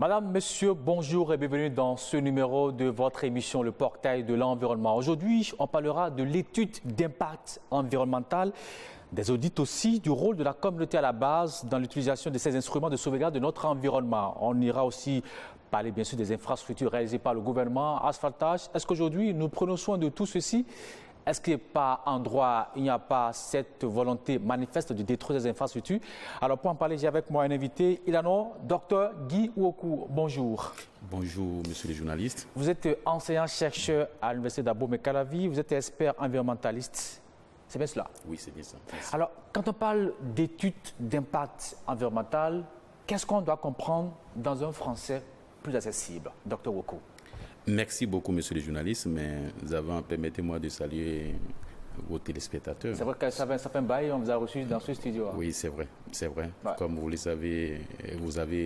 Madame, Monsieur, bonjour et bienvenue dans ce numéro de votre émission Le Portail de l'Environnement. Aujourd'hui, on parlera de l'étude d'impact environnemental, des audits aussi, du rôle de la communauté à la base dans l'utilisation de ces instruments de sauvegarde de notre environnement. On ira aussi parler bien sûr des infrastructures réalisées par le gouvernement, asphaltage. Est-ce qu'aujourd'hui, nous prenons soin de tout ceci ? Est-ce qu'il n'y a pas un droit, il n'y a pas cette volonté manifeste de détruire les infrastructures? Alors pour en parler, j'ai avec moi un invité, il a nom, Dr Guy Ouokou. Bonjour. Bonjour, monsieur le journaliste. Vous êtes enseignant-chercheur à l'Université d'Abomey-Calavi, vous êtes expert environnementaliste. C'est bien cela? Oui, c'est bien ça. Merci. Alors, quand on parle d'études d'impact environnemental, qu'est-ce qu'on doit comprendre dans un français plus accessible, Dr Ouokou? Merci beaucoup, monsieur le journaliste, mais avant, permettez-moi de saluer vos téléspectateurs. C'est vrai que ça fait un bail, on vous a reçu dans ce studio. Oui, c'est vrai, c'est vrai. Ouais. Comme vous le savez,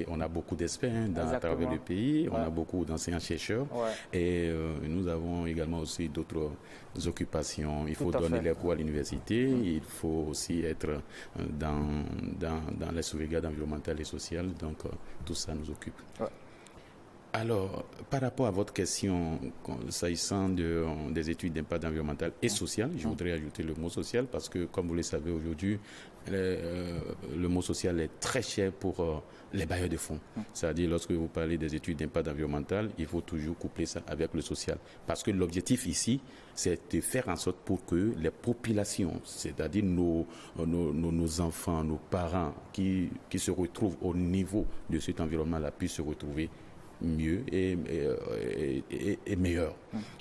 on a beaucoup d'experts à travers le pays, on a beaucoup d'enseignants-chercheurs et nous avons également aussi d'autres occupations. Il faut donner les cours à l'université, il faut aussi être dans les sauvegardes environnementales et sociales, donc tout ça nous occupe. Ouais. Alors, par rapport à votre question, s'agissant des études d'impact environnemental et social, je voudrais ajouter le mot social parce que, comme vous le savez aujourd'hui, le mot social est très cher pour les bailleurs de fonds. C'est-à-dire, lorsque vous parlez des études d'impact environnemental, il faut toujours coupler ça avec le social. Parce que l'objectif ici, c'est de faire en sorte pour que les populations, c'est-à-dire nos enfants, nos parents qui se retrouvent au niveau de cet environnement-là, puissent se retrouver mieux et meilleur.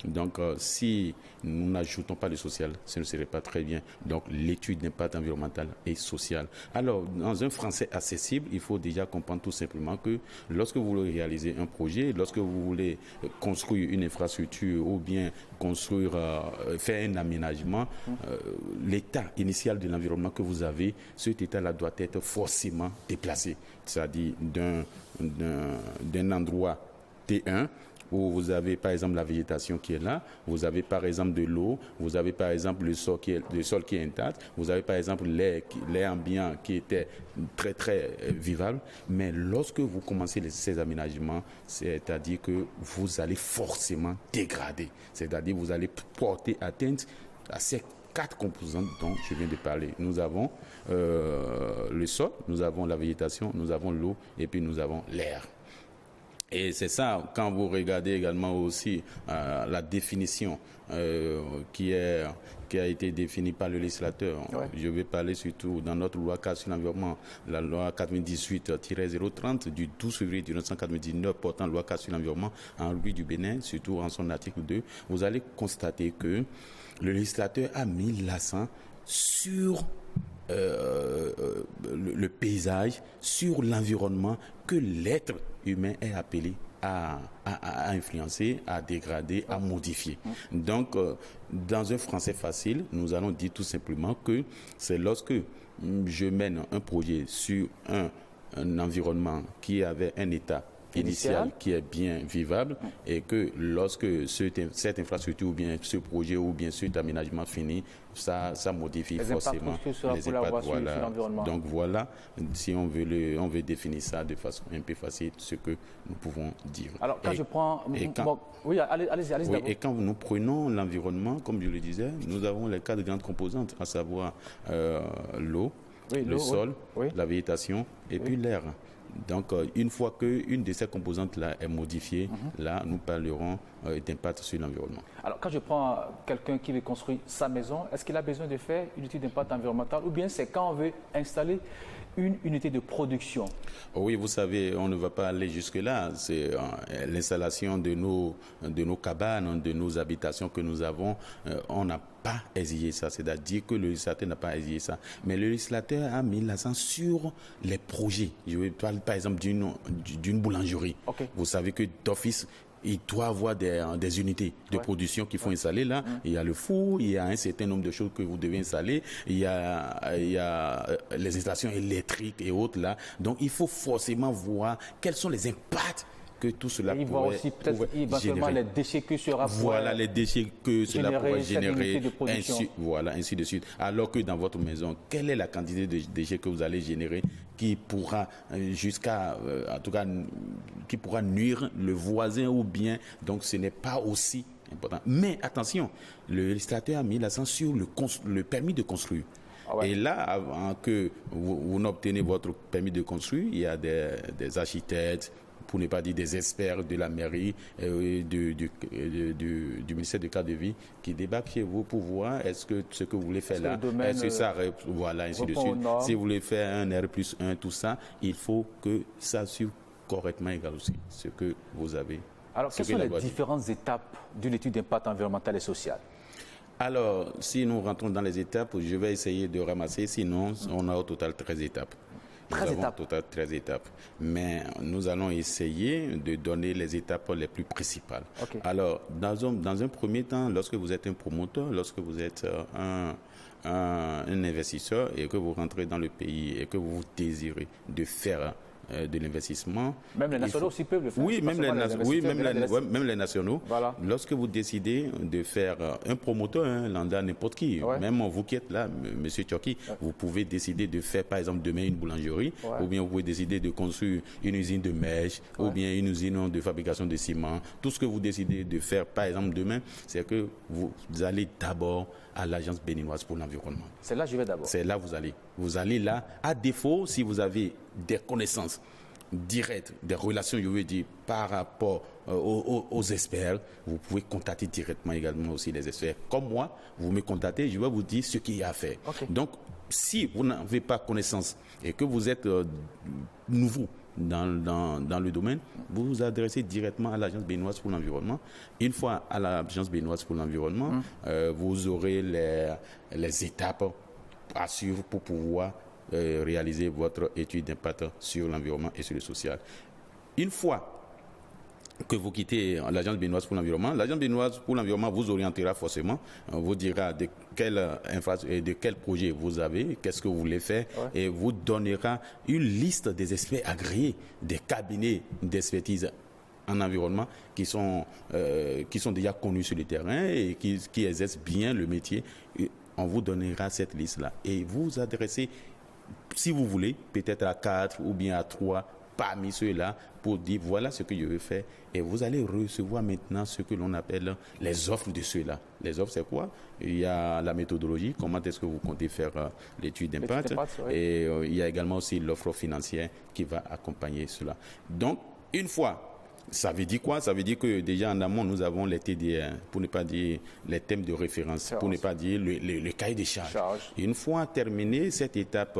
Donc, si nous n'ajoutons pas le social, ce ne serait pas très bien. Donc, l'étude d'impact environnemental et social. Alors, dans un français accessible, il faut déjà comprendre tout simplement que lorsque vous voulez réaliser un projet, lorsque vous voulez construire une infrastructure ou bien faire un aménagement, l'état initial de l'environnement que vous avez, cet état-là doit être forcément déplacé. C'est-à-dire d'un endroit T1 où vous avez par exemple la végétation qui est là, vous avez par exemple de l'eau, vous avez par exemple le sol qui est intact, vous avez par exemple l'air ambiant qui était très très vivable, mais lorsque vous commencez ces aménagements, c'est-à-dire que vous allez forcément dégrader, c'est-à-dire vous allez porter atteinte à ces 4 composantes dont je viens de parler. Nous avons le sol, nous avons la végétation, nous avons l'eau et puis nous avons l'air. Et c'est ça, quand vous regardez également aussi la définition qui a été définie par le législateur. Ouais. Je vais parler surtout dans notre loi cadre sur l'environnement, la loi 98-030 du 12 février 1999 portant loi cadre sur l'environnement en République du Bénin, surtout en son article 2. Vous allez constater que le législateur a mis l'accent sur le paysage, sur l'environnement que l'être humain est appelé à influencer, à dégrader, à modifier. Donc, dans un français facile, nous allons dire tout simplement que c'est lorsque je mène un projet sur un environnement qui avait un état initial qui est bien vivable et que lorsque cette infrastructure ou bien ce projet ou bien cet aménagement finit, ça modifie forcément les impacts. Voilà. Sur l'environnement. Donc voilà, si on veut définir ça de façon un peu facile, ce que nous pouvons dire. Alors quand je prends... Oui, allez-y. Oui, et quand nous prenons l'environnement, comme je le disais, nous avons les 4 grandes composantes, à savoir l'eau, le sol, la végétation et puis l'air. Donc, une fois qu'une de ces composantes-là est modifiée, là, nous parlerons d'impact sur l'environnement. Alors, quand je prends quelqu'un qui veut construire sa maison, est-ce qu'il a besoin de faire une étude d'impact environnemental ou bien c'est quand on veut installer une unité de production? Oui, vous savez, on ne va pas aller jusque-là. C'est l'installation de nos cabanes, de nos habitations que nous avons. On n'a pas exigé ça, c'est-à-dire que le législateur n'a pas exigé ça. Mais le législateur a mis l'accent sur les projets. Je vais parler par exemple d'une boulangerie. Okay. Vous savez que d'office, il doit avoir des unités de production qu'il faut installer là. Il y a le four, il y a un certain nombre de choses que vous devez installer. Il y a les installations électriques et autres là. Donc, il faut forcément voir quels sont les impacts que tout cela pourrait... Il voit aussi peut-être éventuellement les déchets que cela Voilà, les déchets que cela pourrait générer, ainsi de suite. Alors que dans votre maison, quelle est la quantité de déchets que vous allez générer qui pourra en tout cas, qui pourra nuire le voisin ou bien, donc ce n'est pas aussi important. Mais attention, le législateur a mis l'accent sur le permis de construire. Et là, avant que vous n'obtenez votre permis de construire, il y a des architectes, pour ne pas dire des experts de la mairie, du ministère du cadre de vie, qui débarquent chez vous pour voir est-ce que ce que vous voulez faire là, est-ce que ça, voilà, ainsi de suite. Si vous voulez faire un R+1, tout ça, il faut que ça suive correctement égal aussi ce que vous avez. Alors, quelles sont les différentes étapes d'une étude d'impact environnemental et social? Alors, si nous rentrons dans les étapes, je vais essayer de ramasser, sinon on a au total 13 étapes. 13 étapes. Mais nous allons essayer de donner les étapes les plus principales. Okay. Alors, dans un premier temps, lorsque vous êtes un promoteur, lorsque vous êtes un investisseur et que vous rentrez dans le pays et que vous désirez de faire de l'investissement. Même les nationaux aussi peuvent le faire. Oui, même les nationaux. Voilà. Lorsque vous décidez de faire un promoteur, lambda, n'importe qui, même vous qui êtes là, monsieur Tchoki, vous pouvez décider de faire par exemple demain une boulangerie, ou bien vous pouvez décider de construire une usine de mèche, ou bien une usine de fabrication de ciment. Tout ce que vous décidez de faire par exemple demain, c'est que vous allez d'abord à l'Agence béninoise pour l'environnement. C'est là que je vais d'abord. C'est là que vous allez. Vous allez là, à défaut, si vous avez des connaissances directes, des relations, je veux dire, par rapport aux experts, vous pouvez contacter directement également aussi les experts. Comme moi, vous me contactez, je vais vous dire ce qu'il y a à faire. Okay. Donc, si vous n'avez pas connaissance et que vous êtes nouveau dans le domaine, vous vous adressez directement à l'Agence béninoise pour l'environnement. Une fois à l'Agence béninoise pour l'environnement, vous aurez les étapes à suivre pour pouvoir réaliser votre étude d'impact sur l'environnement et sur le social. Une fois que vous quittez l'Agence béninoise pour l'environnement, l'Agence béninoise pour l'environnement vous orientera forcément, vous dira de quel projet vous avez, qu'est-ce que vous voulez faire, et vous donnera une liste des experts agréés, des cabinets d'expertise en environnement qui sont déjà connus sur le terrain et qui exercent bien le métier. Et on vous donnera cette liste-là et vous vous adressez, si vous voulez, peut-être à 4 ou bien à 3 parmi ceux-là pour dire voilà ce que je veux faire, et vous allez recevoir maintenant ce que l'on appelle les offres de ceux-là. Les offres, c'est quoi? Il y a la méthodologie, comment est-ce que vous comptez faire l'étude d'impact, et il y a également aussi l'offre financière qui va accompagner cela. Donc, une fois, ça veut dire quoi? Ça veut dire que déjà en amont, nous avons les TDR, pour ne pas dire les thèmes de référence, pour ne pas dire le cahier des charges. Une fois terminé cette étape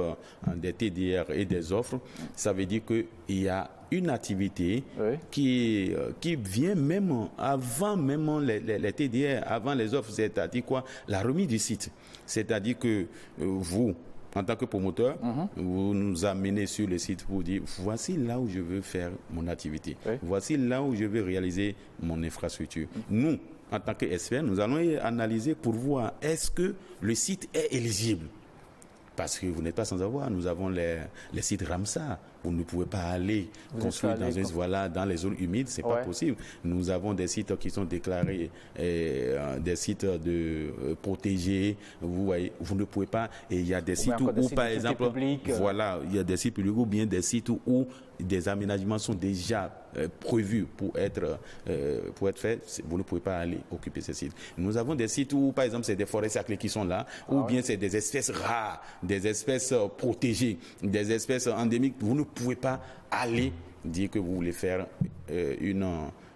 des TDR et des offres, ça veut dire qu'il y a une activité qui vient même avant même les TDR, avant les offres, c'est-à-dire quoi? La remise du site. C'est-à-dire que vous, en tant que promoteur, vous nous amenez sur le site pour dire voici là où je veux faire mon activité, voici là où je veux réaliser mon infrastructure. Nous, en tant qu'experts, nous allons analyser pour voir est-ce que le site est éligible. Parce que vous n'êtes pas sans avoir, nous avons les sites Ramsar. Vous ne pouvez pas aller construire dans les zones humides, c'est pas possible. Nous avons des sites qui sont déclarés, des sites protégés. Vous voyez, vous ne pouvez pas. Et il y a des sites où, par exemple, il y a des sites publics ou bien des sites où des aménagements sont déjà prévus pour être faits. Vous ne pouvez pas aller occuper ces sites. Nous avons des sites où, par exemple, c'est des forêts sacrées qui sont là, ou bien c'est des espèces rares, des espèces protégées, des espèces endémiques. Vous ne pouvez pas aller dire que vous voulez faire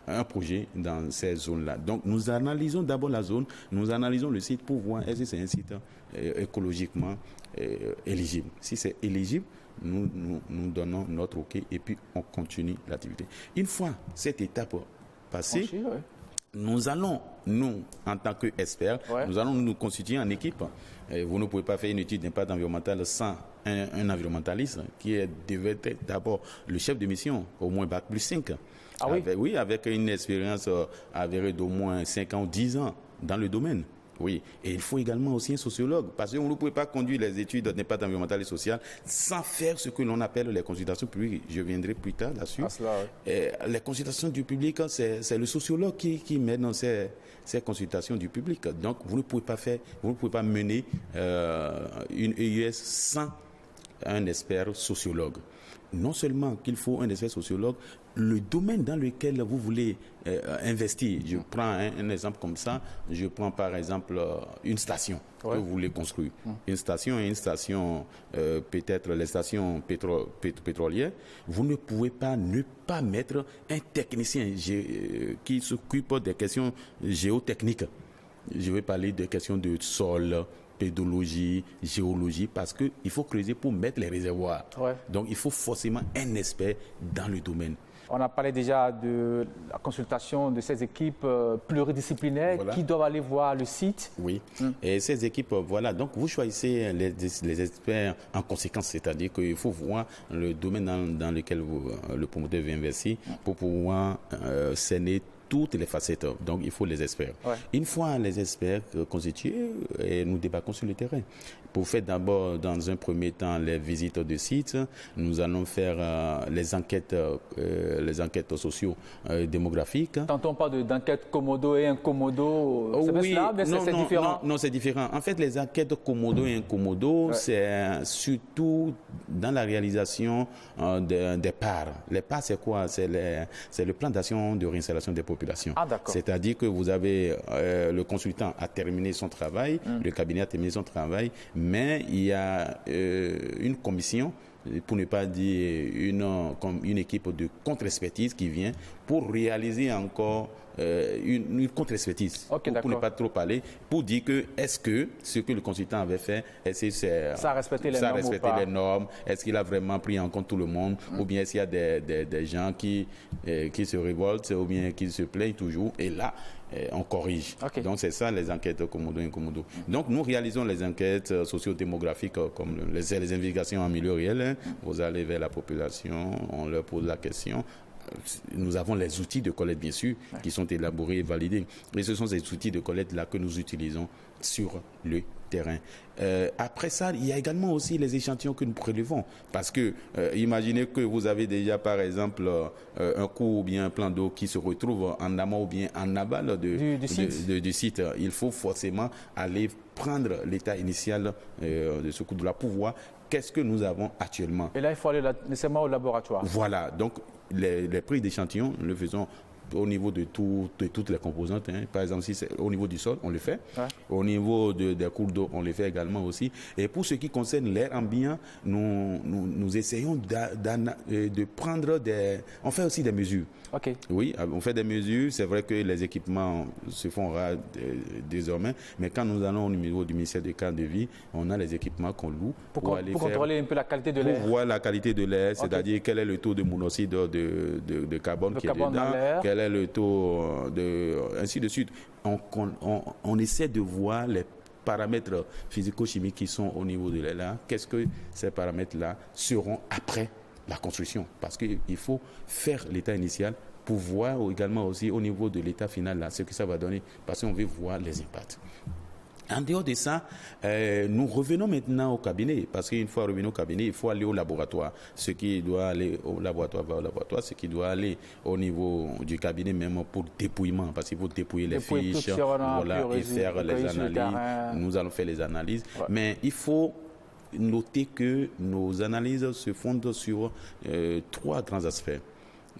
un projet dans ces zones-là. Donc, nous analysons d'abord la zone, nous analysons le site pour voir est-ce que c'est un site écologiquement éligible. Si c'est éligible, nous donnons notre OK et puis on continue l'activité. Une fois cette étape passée, nous allons, nous, en tant qu'experts, nous allons nous constituer en équipe. Vous ne pouvez pas faire une étude d'impact environnemental sans un environnementaliste qui devait être d'abord le chef de mission, au moins Bac plus 5. Avec une expérience avérée d'au moins 5 ans ou 10 ans dans le domaine. Oui, et il faut également aussi un sociologue, parce que vous ne pouvez pas conduire les études d'impact environnemental et social sans faire ce que l'on appelle les consultations publiques. Je viendrai plus tard là-dessus. Les consultations du public, c'est le sociologue qui met dans ces consultations du public. Donc, vous ne pouvez pas mener une EUS sans un expert sociologue. Non seulement qu'il faut un expert sociologue, le domaine dans lequel vous voulez investir. Je prends un exemple comme ça. Je prends par exemple une station que vous voulez construire. Une station, peut-être les stations pétrolières. Vous ne pouvez pas ne pas mettre un technicien qui s'occupe des questions géotechniques. Je vais parler des questions de sol, pédologie, géologie, parce qu'il faut creuser pour mettre les réservoirs. Donc, il faut forcément un expert dans le domaine. On a parlé déjà de la consultation de ces équipes pluridisciplinaires qui doivent aller voir le site. Oui, et ces équipes, donc vous choisissez les experts en conséquence, c'est-à-dire qu'il faut voir le domaine dans lequel le promoteur veut investir pour pouvoir cerner toutes les facettes. Donc, il faut les experts. Une fois les experts constitués, nous débarquons sur le terrain. Pour faire d'abord, dans un premier temps, les visites de sites, nous allons faire les enquêtes socio-démographiques. Quand on parle d'enquête commodo et incommodo, c'est différent? Non, c'est différent. En fait, les enquêtes commodo et incommodo, c'est surtout dans la réalisation des parts. Les parts, c'est quoi? C'est le plan d'action de réinstallation des populations. C'est-à-dire que vous avez le consultant a terminé son travail, le cabinet a terminé son travail, mais il y a une commission, pour ne pas dire une équipe de contre-expertise qui vient pour réaliser encore une contre-expertise, pour ne pas trop parler, pour dire que est-ce que ce que le consultant avait fait, ça a respecté les normes, est-ce qu'il a vraiment pris en compte tout le monde, ou bien est-ce qu'il y a des gens qui se révoltent, ou bien qui se plaignent toujours, et là, on corrige. Donc, c'est ça les enquêtes commodo-incommodo. Donc, nous réalisons les enquêtes socio-démographiques comme les investigations en milieu réel. Vous allez vers la population, on leur pose la question. Nous avons les outils de collecte, bien sûr, qui sont élaborés et validés. Et ce sont ces outils de collecte-là que nous utilisons sur le terrain. Après ça, il y a également aussi les échantillons que nous prélevons. Parce que, imaginez que vous avez déjà, par exemple, un cours ou bien un plan d'eau qui se retrouve en amont ou bien en aval du site. Il faut forcément aller prendre l'état initial de ce cours de la pour voir qu'est-ce que nous avons actuellement. Et là, il faut aller nécessairement au laboratoire. Voilà. Donc, les prises d'échantillons, nous le faisons au niveau de toutes les composantes. Par exemple, si c'est au niveau du sol, on le fait. Au niveau des cours d'eau, on le fait également aussi. Et pour ce qui concerne l'air ambiant, nous essayons de prendre on fait aussi des mesures. Oui, on fait des mesures. C'est vrai que les équipements se font rares désormais, mais quand nous allons au niveau du ministère du cadre de vie, on a les équipements qu'on loue pour contrôler un peu la qualité de l'air. Pour voir la qualité de l'air, c'est-à-dire quel est le taux de monoxyde de carbone qui est dedans, quel est le taux ainsi de suite. On essaie de voir les paramètres physico-chimiques qui sont au niveau de l'air. Qu'est-ce que ces paramètres-là seront après la construction? Parce qu'il faut faire l'état initial pour voir également aussi au niveau de l'état final là, ce que ça va donner, parce qu'on veut voir les impacts. En dehors de ça, nous revenons maintenant au cabinet, parce qu'une fois revenu au cabinet, il faut aller au laboratoire. Ce qui doit aller au laboratoire va au laboratoire, ce qui doit aller au niveau du cabinet même pour dépouillement, parce qu'il faut dépouiller les fiches, et faire les analyses. Nous allons faire les analyses, mais il faut noter que nos analyses se fondent sur 3 grands aspects.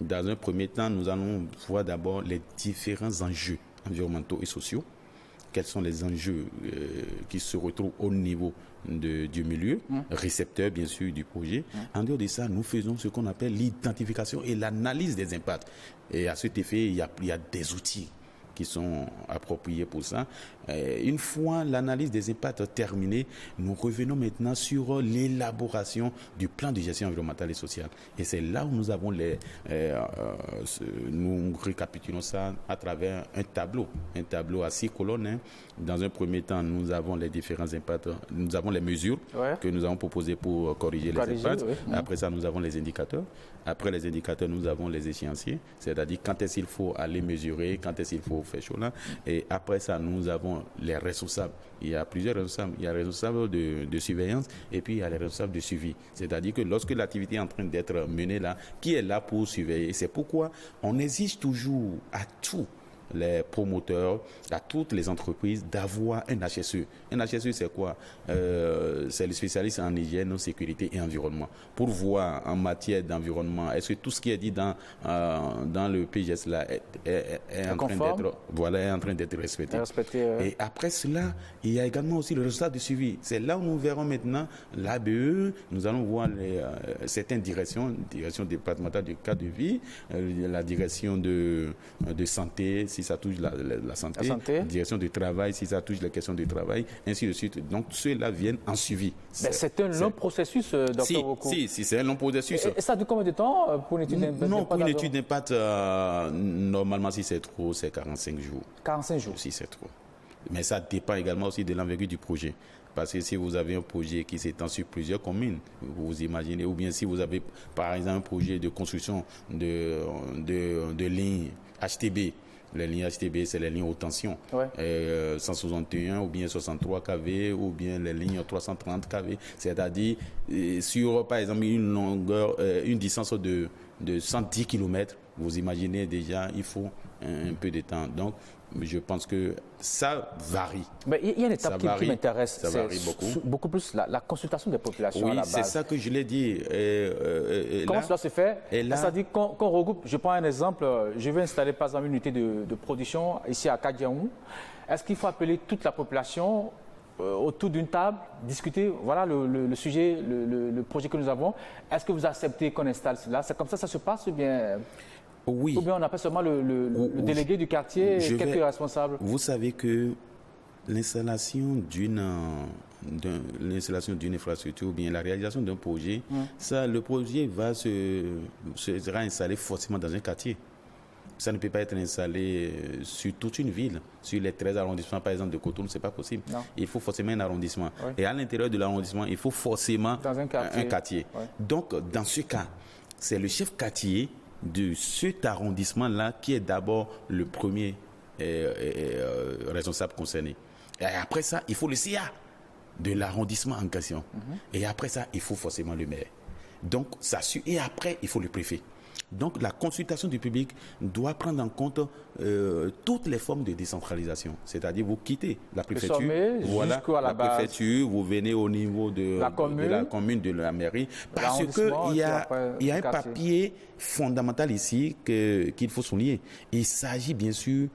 Dans un premier temps, nous allons voir d'abord les différents enjeux environnementaux et sociaux. Quels sont les enjeux qui se retrouvent au niveau du milieu, récepteur bien sûr du projet. En dehors de ça, nous faisons ce qu'on appelle l'identification et l'analyse des impacts. Et à cet effet, il y a des outils qui sont appropriés pour ça. Une fois l'analyse des impacts terminée, nous revenons maintenant sur l'élaboration du plan de gestion environnementale et sociale. Et c'est là où nous avons nous récapitulons ça à travers un tableau à 6 colonnes. Dans un premier temps, nous avons les différents impacts, nous avons les mesures que nous avons proposées pour corriger les impacts. Après ça, nous avons les indicateurs. Après les indicateurs, nous avons les échéanciers, c'est-à-dire quand est-ce qu'il faut aller mesurer, quand est-ce qu'il faut faire chaud là. Et après ça, nous avons les responsables. Il y a plusieurs responsables. Il y a les responsables de surveillance et puis il y a les responsables de suivi. C'est-à-dire que lorsque l'activité est en train d'être menée là, qui est là pour surveiller? C'est pourquoi on exige toujours à tous les promoteurs, à toutes les entreprises d'avoir un HSE. Un HSE, c'est quoi? C'est le spécialiste en hygiène, sécurité et environnement. Pour voir en matière d'environnement, est-ce que tout ce qui est dit dans le PGS là est en train d'être respecté. Et après cela, il y a également aussi le résultat de suivi. C'est là où nous verrons maintenant l'ABE, nous allons voir certaines directions départementales du cadre de vie, la direction de santé, si ça touche la santé, la direction du travail, si ça touche les questions du travail, ainsi de suite. Donc, ceux-là viennent en suivi. C'est un long processus, Dr. Woko. Si, c'est un long processus. Et ça dure combien de temps pour une étude d'impact? Non, pour une étude d'impact, normalement, si c'est trop, c'est 45 jours. 45 jours? Si c'est trop. Mais ça dépend également aussi de l'envergure du projet. Parce que si vous avez un projet qui s'étend sur plusieurs communes, vous imaginez, ou bien si vous avez, par exemple, un projet de construction de lignes HTB. Les lignes HTB, c'est les lignes haute tension. 161 ou bien 63 kV ou bien les lignes 330 kV. C'est-à-dire sur, par exemple, une distance de 110 km, vous imaginez déjà, il faut un peu de temps. Donc, je pense que ça varie. Mais il y a une étape qui m'intéresse. Ça varie beaucoup plus la consultation des populations à la base. Oui, c'est ça que je l'ai dit. Comment cela se fait? C'est-à-dire qu'on regroupe, je prends un exemple, je vais installer par exemple une unité de production ici à Kadiaou. Est-ce qu'il faut appeler toute la population autour d'une table, discuter, voilà le sujet, le projet que nous avons. Est-ce que vous acceptez qu'on installe cela? C'est comme ça se passe ou bien... Oui. Ou bien on appelle seulement le délégué du quartier, quelques responsables? Vous savez que l'installation d'une infrastructure ou bien la réalisation d'un projet, le projet sera installé forcément dans un quartier. Ça ne peut pas être installé sur toute une ville, sur les 13 arrondissements, par exemple, de Cotonou, ce n'est pas possible. Non. Il faut forcément un arrondissement. Oui. Et à l'intérieur de l'arrondissement, il faut forcément un quartier. Oui. Donc, dans ce cas, c'est le chef quartier de cet arrondissement-là qui est d'abord le premier responsable concerné. Et après ça, il faut le CA de l'arrondissement en question. Et après ça, il faut forcément le maire. Donc, et après, il faut le préfet. Donc, la consultation du public doit prendre en compte toutes les formes de décentralisation. C'est-à-dire, vous quittez la préfecture, préfecture, vous venez au niveau de la commune, de la mairie, parce qu'il y a un papier fondamental ici qu'il faut souligner. Il s'agit bien sûr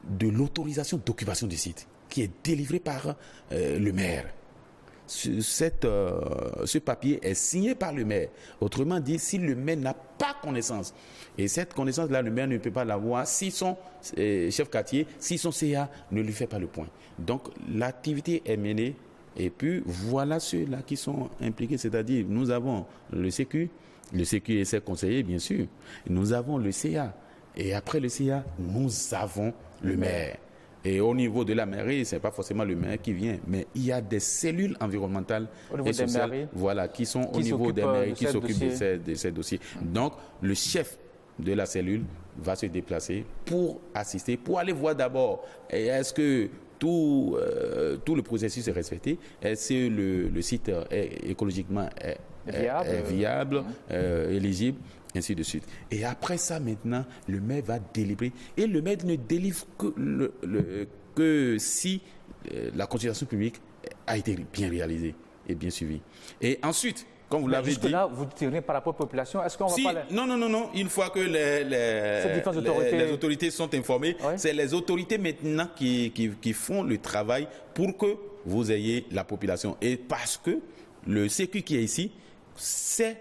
de l'autorisation d'occupation du site, qui est délivrée par le maire. Ce papier est signé par le maire. Autrement dit, si le maire n'a pas connaissance, et cette connaissance-là, le maire ne peut pas l'avoir si son chef quartier, si son CA ne lui fait pas le point. Donc, l'activité est menée, et puis voilà ceux-là qui sont impliqués, c'est-à-dire nous avons le CQ et ses conseillers, bien sûr. Nous avons le CA, et après le CA, nous avons le maire. Et au niveau de la mairie, ce n'est pas forcément le maire qui vient, mais il y a des cellules environnementales et sociales qui sont au niveau des mairies, qui s'occupent de ces dossiers. Donc, le chef de la cellule va se déplacer pour assister, pour aller voir d'abord, est-ce que tout le processus est respecté, est-ce que le site est écologiquement viable, éligible, ainsi de suite. Et après ça, maintenant, le maire va délivrer. Et le maire ne délivre que si la consultation publique a été bien réalisée et bien suivie. Et ensuite, comme vous l'avez dit... là, vous tirez par rapport à la population. Est-ce qu'on va pas... Non. Une fois que les autorités sont informées, c'est les autorités maintenant qui font le travail pour que vous ayez la population. Et parce que le CQ qui est ici, c'est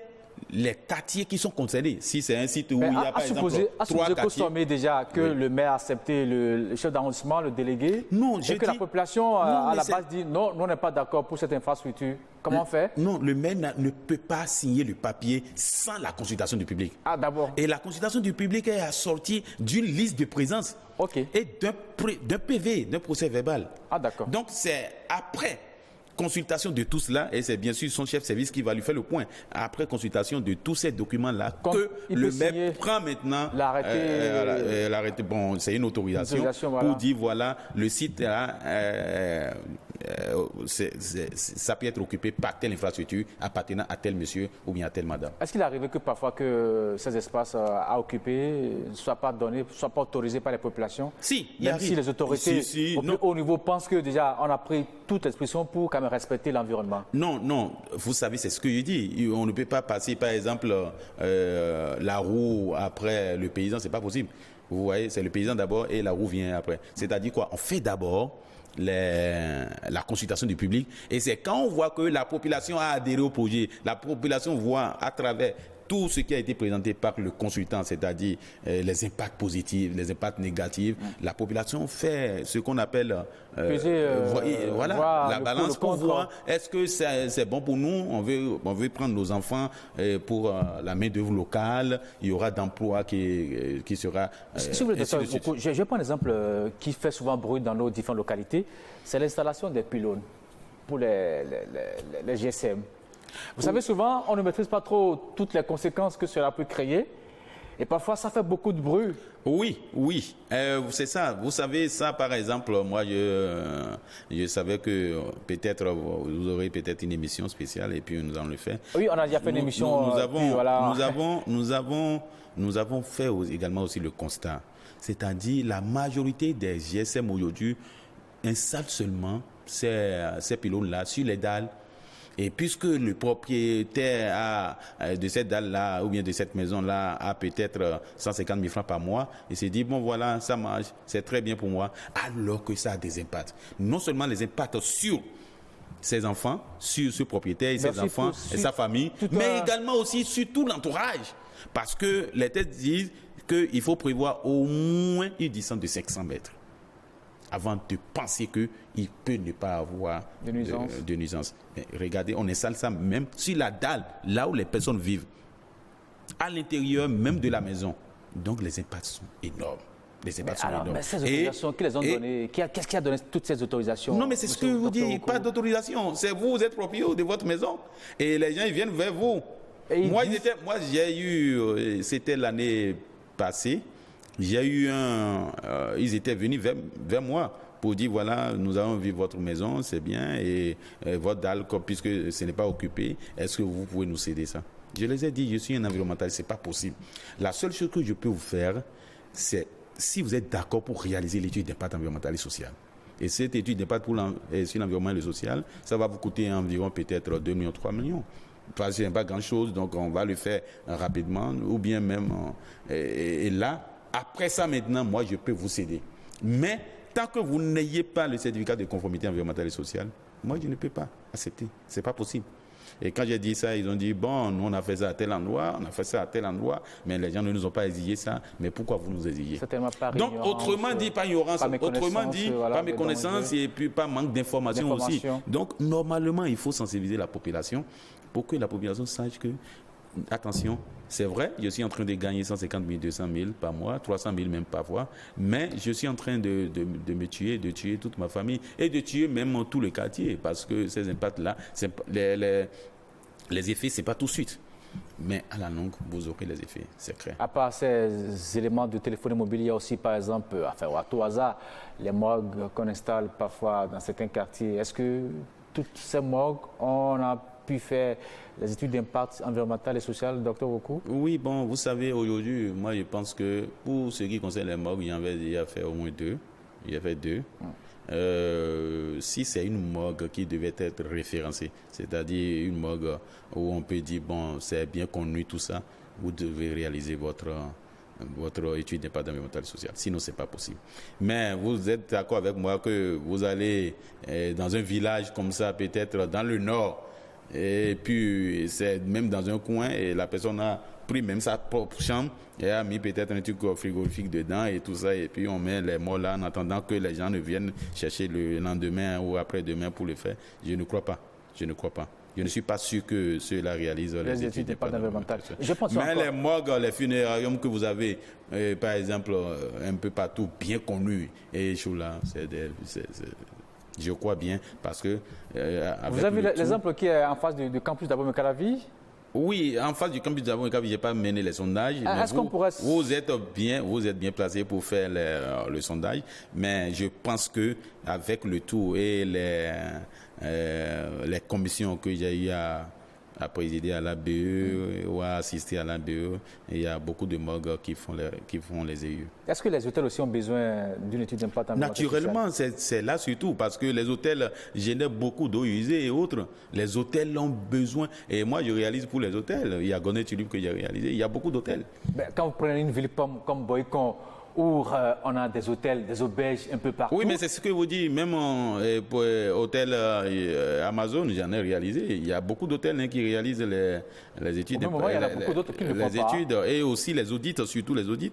les quartiers qui sont concernés. Si c'est un site où il y a par exemple 3 quartiers... déjà que le maire a accepté le chef d'arrondissement, le délégué, et que la population à la base dit non, on n'est pas d'accord pour cette infrastructure. Comment on fait? Non, le maire ne peut pas signer le papier sans la consultation du public. Ah, d'abord. Et la consultation du public est assortie d'une liste de présence et d'un PV, d'un procès verbal. Ah, d'accord. Donc c'est après consultation de tout cela, et c'est bien sûr son chef de service qui va lui faire le point. Après consultation de tous ces documents-là, que le maire prend maintenant l'arrêté. Bon, c'est une autorisation pour dire voilà, le site là, ça peut être occupé par telle infrastructure appartenant à tel monsieur ou bien à telle madame. Est-ce qu'il arrive que parfois que ces espaces à occuper ne soient pas donnés, ne soient pas autorisés par les populations? Si, même si les autorités au plus haut niveau pensent que déjà on a pris toute expression pour quand même respecter l'environnement. Non, vous savez, c'est ce que je dis. On ne peut pas passer, par exemple, la roue après le paysan, c'est pas possible. Vous voyez, c'est le paysan d'abord et la roue vient après. C'est-à-dire quoi? On fait d'abord la consultation du public, et c'est quand on voit que la population a adhéré au projet, la population voit à travers tout ce qui a été présenté par le consultant, c'est-à-dire les impacts positifs, les impacts négatifs, la population fait ce qu'on appelle la balance pour voir est-ce que c'est bon pour nous, on veut prendre nos enfants pour la main-d'œuvre locale, il y aura d'emplois qui sera... Je vais prendre un exemple qui fait souvent bruit dans nos différentes localités, c'est l'installation des pylônes pour les GSM. Vous savez, souvent, on ne maîtrise pas trop toutes les conséquences que cela peut créer. Et parfois, ça fait beaucoup de bruit. Oui. C'est ça. Vous savez, ça, par exemple, moi, je savais que peut-être vous aurez peut-être une émission spéciale et puis nous allons le faire. Oui, on a déjà fait une émission. Nous avons fait également aussi le constat. C'est-à-dire, la majorité des GSM aujourd'hui installent seulement ces pylônes-là sur les dalles. Et puisque le propriétaire de cette dalle-là ou bien de cette maison-là a peut-être 150 000 francs par mois, il s'est dit, bon voilà, ça marche, c'est très bien pour moi, alors que ça a des impacts. Non seulement les impacts sur ses enfants, sur ce propriétaire et ses enfants et sa famille, mais également aussi sur tout l'entourage. Parce que les têtes disent qu'il faut prévoir au moins une distance de 500 mètres. Avant de penser qu'il peut ne pas avoir de nuisance. Mais regardez, on installe ça même sur la dalle, là où les personnes vivent, à l'intérieur même de la maison. Donc les impacts sont énormes. Mais ces autorisations, qui les ont données? Qu'est-ce qui a donné toutes ces autorisations? Non, mais c'est ce que je vous dis, pas d'autorisation. C'est vous êtes propriétaire de votre maison. Et les gens, ils viennent vers vous. Moi, j'ai eu, c'était l'année passée, j'ai eu ils étaient venus vers moi pour dire voilà, nous allons vivre votre maison, c'est bien, et votre dalle, puisque ce n'est pas occupé, est-ce que vous pouvez nous céder ça? Je les ai dit, je suis un environnementaliste, c'est pas possible. La seule chose que je peux vous faire, c'est si vous êtes d'accord pour réaliser l'étude d'impact environnemental et social. Et cette étude d'impact sur l'environnement et le social, ça va vous coûter environ peut-être 2 millions, 3 millions. Parce que ce n'est pas grand-chose, donc on va le faire rapidement, ou bien même... et là, après ça, maintenant, moi, je peux vous céder. Mais tant que vous n'ayez pas le certificat de conformité environnementale et sociale, moi, je ne peux pas accepter. Ce n'est pas possible. Et quand j'ai dit ça, ils ont dit, bon, nous, on a fait ça à tel endroit, on a fait ça à tel endroit, mais les gens ne nous ont pas exigé ça. Mais pourquoi vous nous exigez? Donc, autrement dit, par ignorance, autrement dit, par méconnaissance et puis par manque d'information aussi. Donc, normalement, il faut sensibiliser la population pour que la population sache que, attention, c'est vrai, je suis en train de gagner 150 000, 200 000 par mois, 300 000 même parfois, mais je suis en train de me tuer, de tuer toute ma famille et de tuer même tout le quartier, parce que ces impacts-là, les effets, ce n'est pas tout de suite. Mais à la longue, vous aurez les effets, c'est clair. À part ces éléments de téléphonie mobile, il y a aussi, par exemple, à tout hasard, les morgues qu'on installe parfois dans certains quartiers. Est-ce que toutes ces morgues, on a pu faire les études d'impact environnemental et social, Dr Wokou? Oui, bon, vous savez, aujourd'hui, moi, je pense que pour ce qui concerne les morgues, il y en avait déjà fait au moins 2. Il y avait 2. Si c'est une morgue qui devait être référencée, c'est-à-dire une morgue où on peut dire, bon, c'est bien connu tout ça, vous devez réaliser votre étude d'impact environnemental et social. Sinon, ce n'est pas possible. Mais vous êtes d'accord avec moi que vous allez dans un village comme ça, peut-être dans le nord, et puis c'est même dans un coin, et la personne a pris même sa propre chambre et a mis peut-être un truc frigorifique dedans et tout ça, et puis on met les morts là en attendant que les gens ne viennent chercher le lendemain ou après-demain pour le faire. Je ne crois pas. Je ne suis pas sûr que ceux-là réalisent les études d'impact environnemental. Mais les morgues, les funérariums que vous avez, par exemple, un peu partout, bien connus, et là, Je crois bien, parce que... vous avez l'exemple qui est en face du campus d'Abomey-Calavi? Oui, en face du campus d'Abomey-Calavi, je n'ai pas mené les sondages. Vous êtes bien placé pour faire le sondage, mais je pense qu'avec le tout et les commissions que j'ai eu à présider à l'ABE ou à assister à l'ABE, il y a beaucoup de morgues qui font les EU. Est-ce que les hôtels aussi ont besoin d'une étude d'impact environnemental? Naturellement, c'est là surtout parce que les hôtels génèrent beaucoup d'eau usée et autres. Les hôtels ont besoin, et moi je réalise pour les hôtels, il y a Gonnet-Tulipe que j'ai réalisé, il y a beaucoup d'hôtels. Quand vous prenez une ville comme Boycon, où on a des hôtels, des auberges un peu partout. Oui, mais c'est ce que vous dites, même pour l'hôtel Amazon, j'en ai réalisé. Il y a beaucoup d'hôtels qui réalisent les études. Au même moment, il y en a beaucoup d'autres qui ne le font pas. Et aussi les audits, surtout les audits.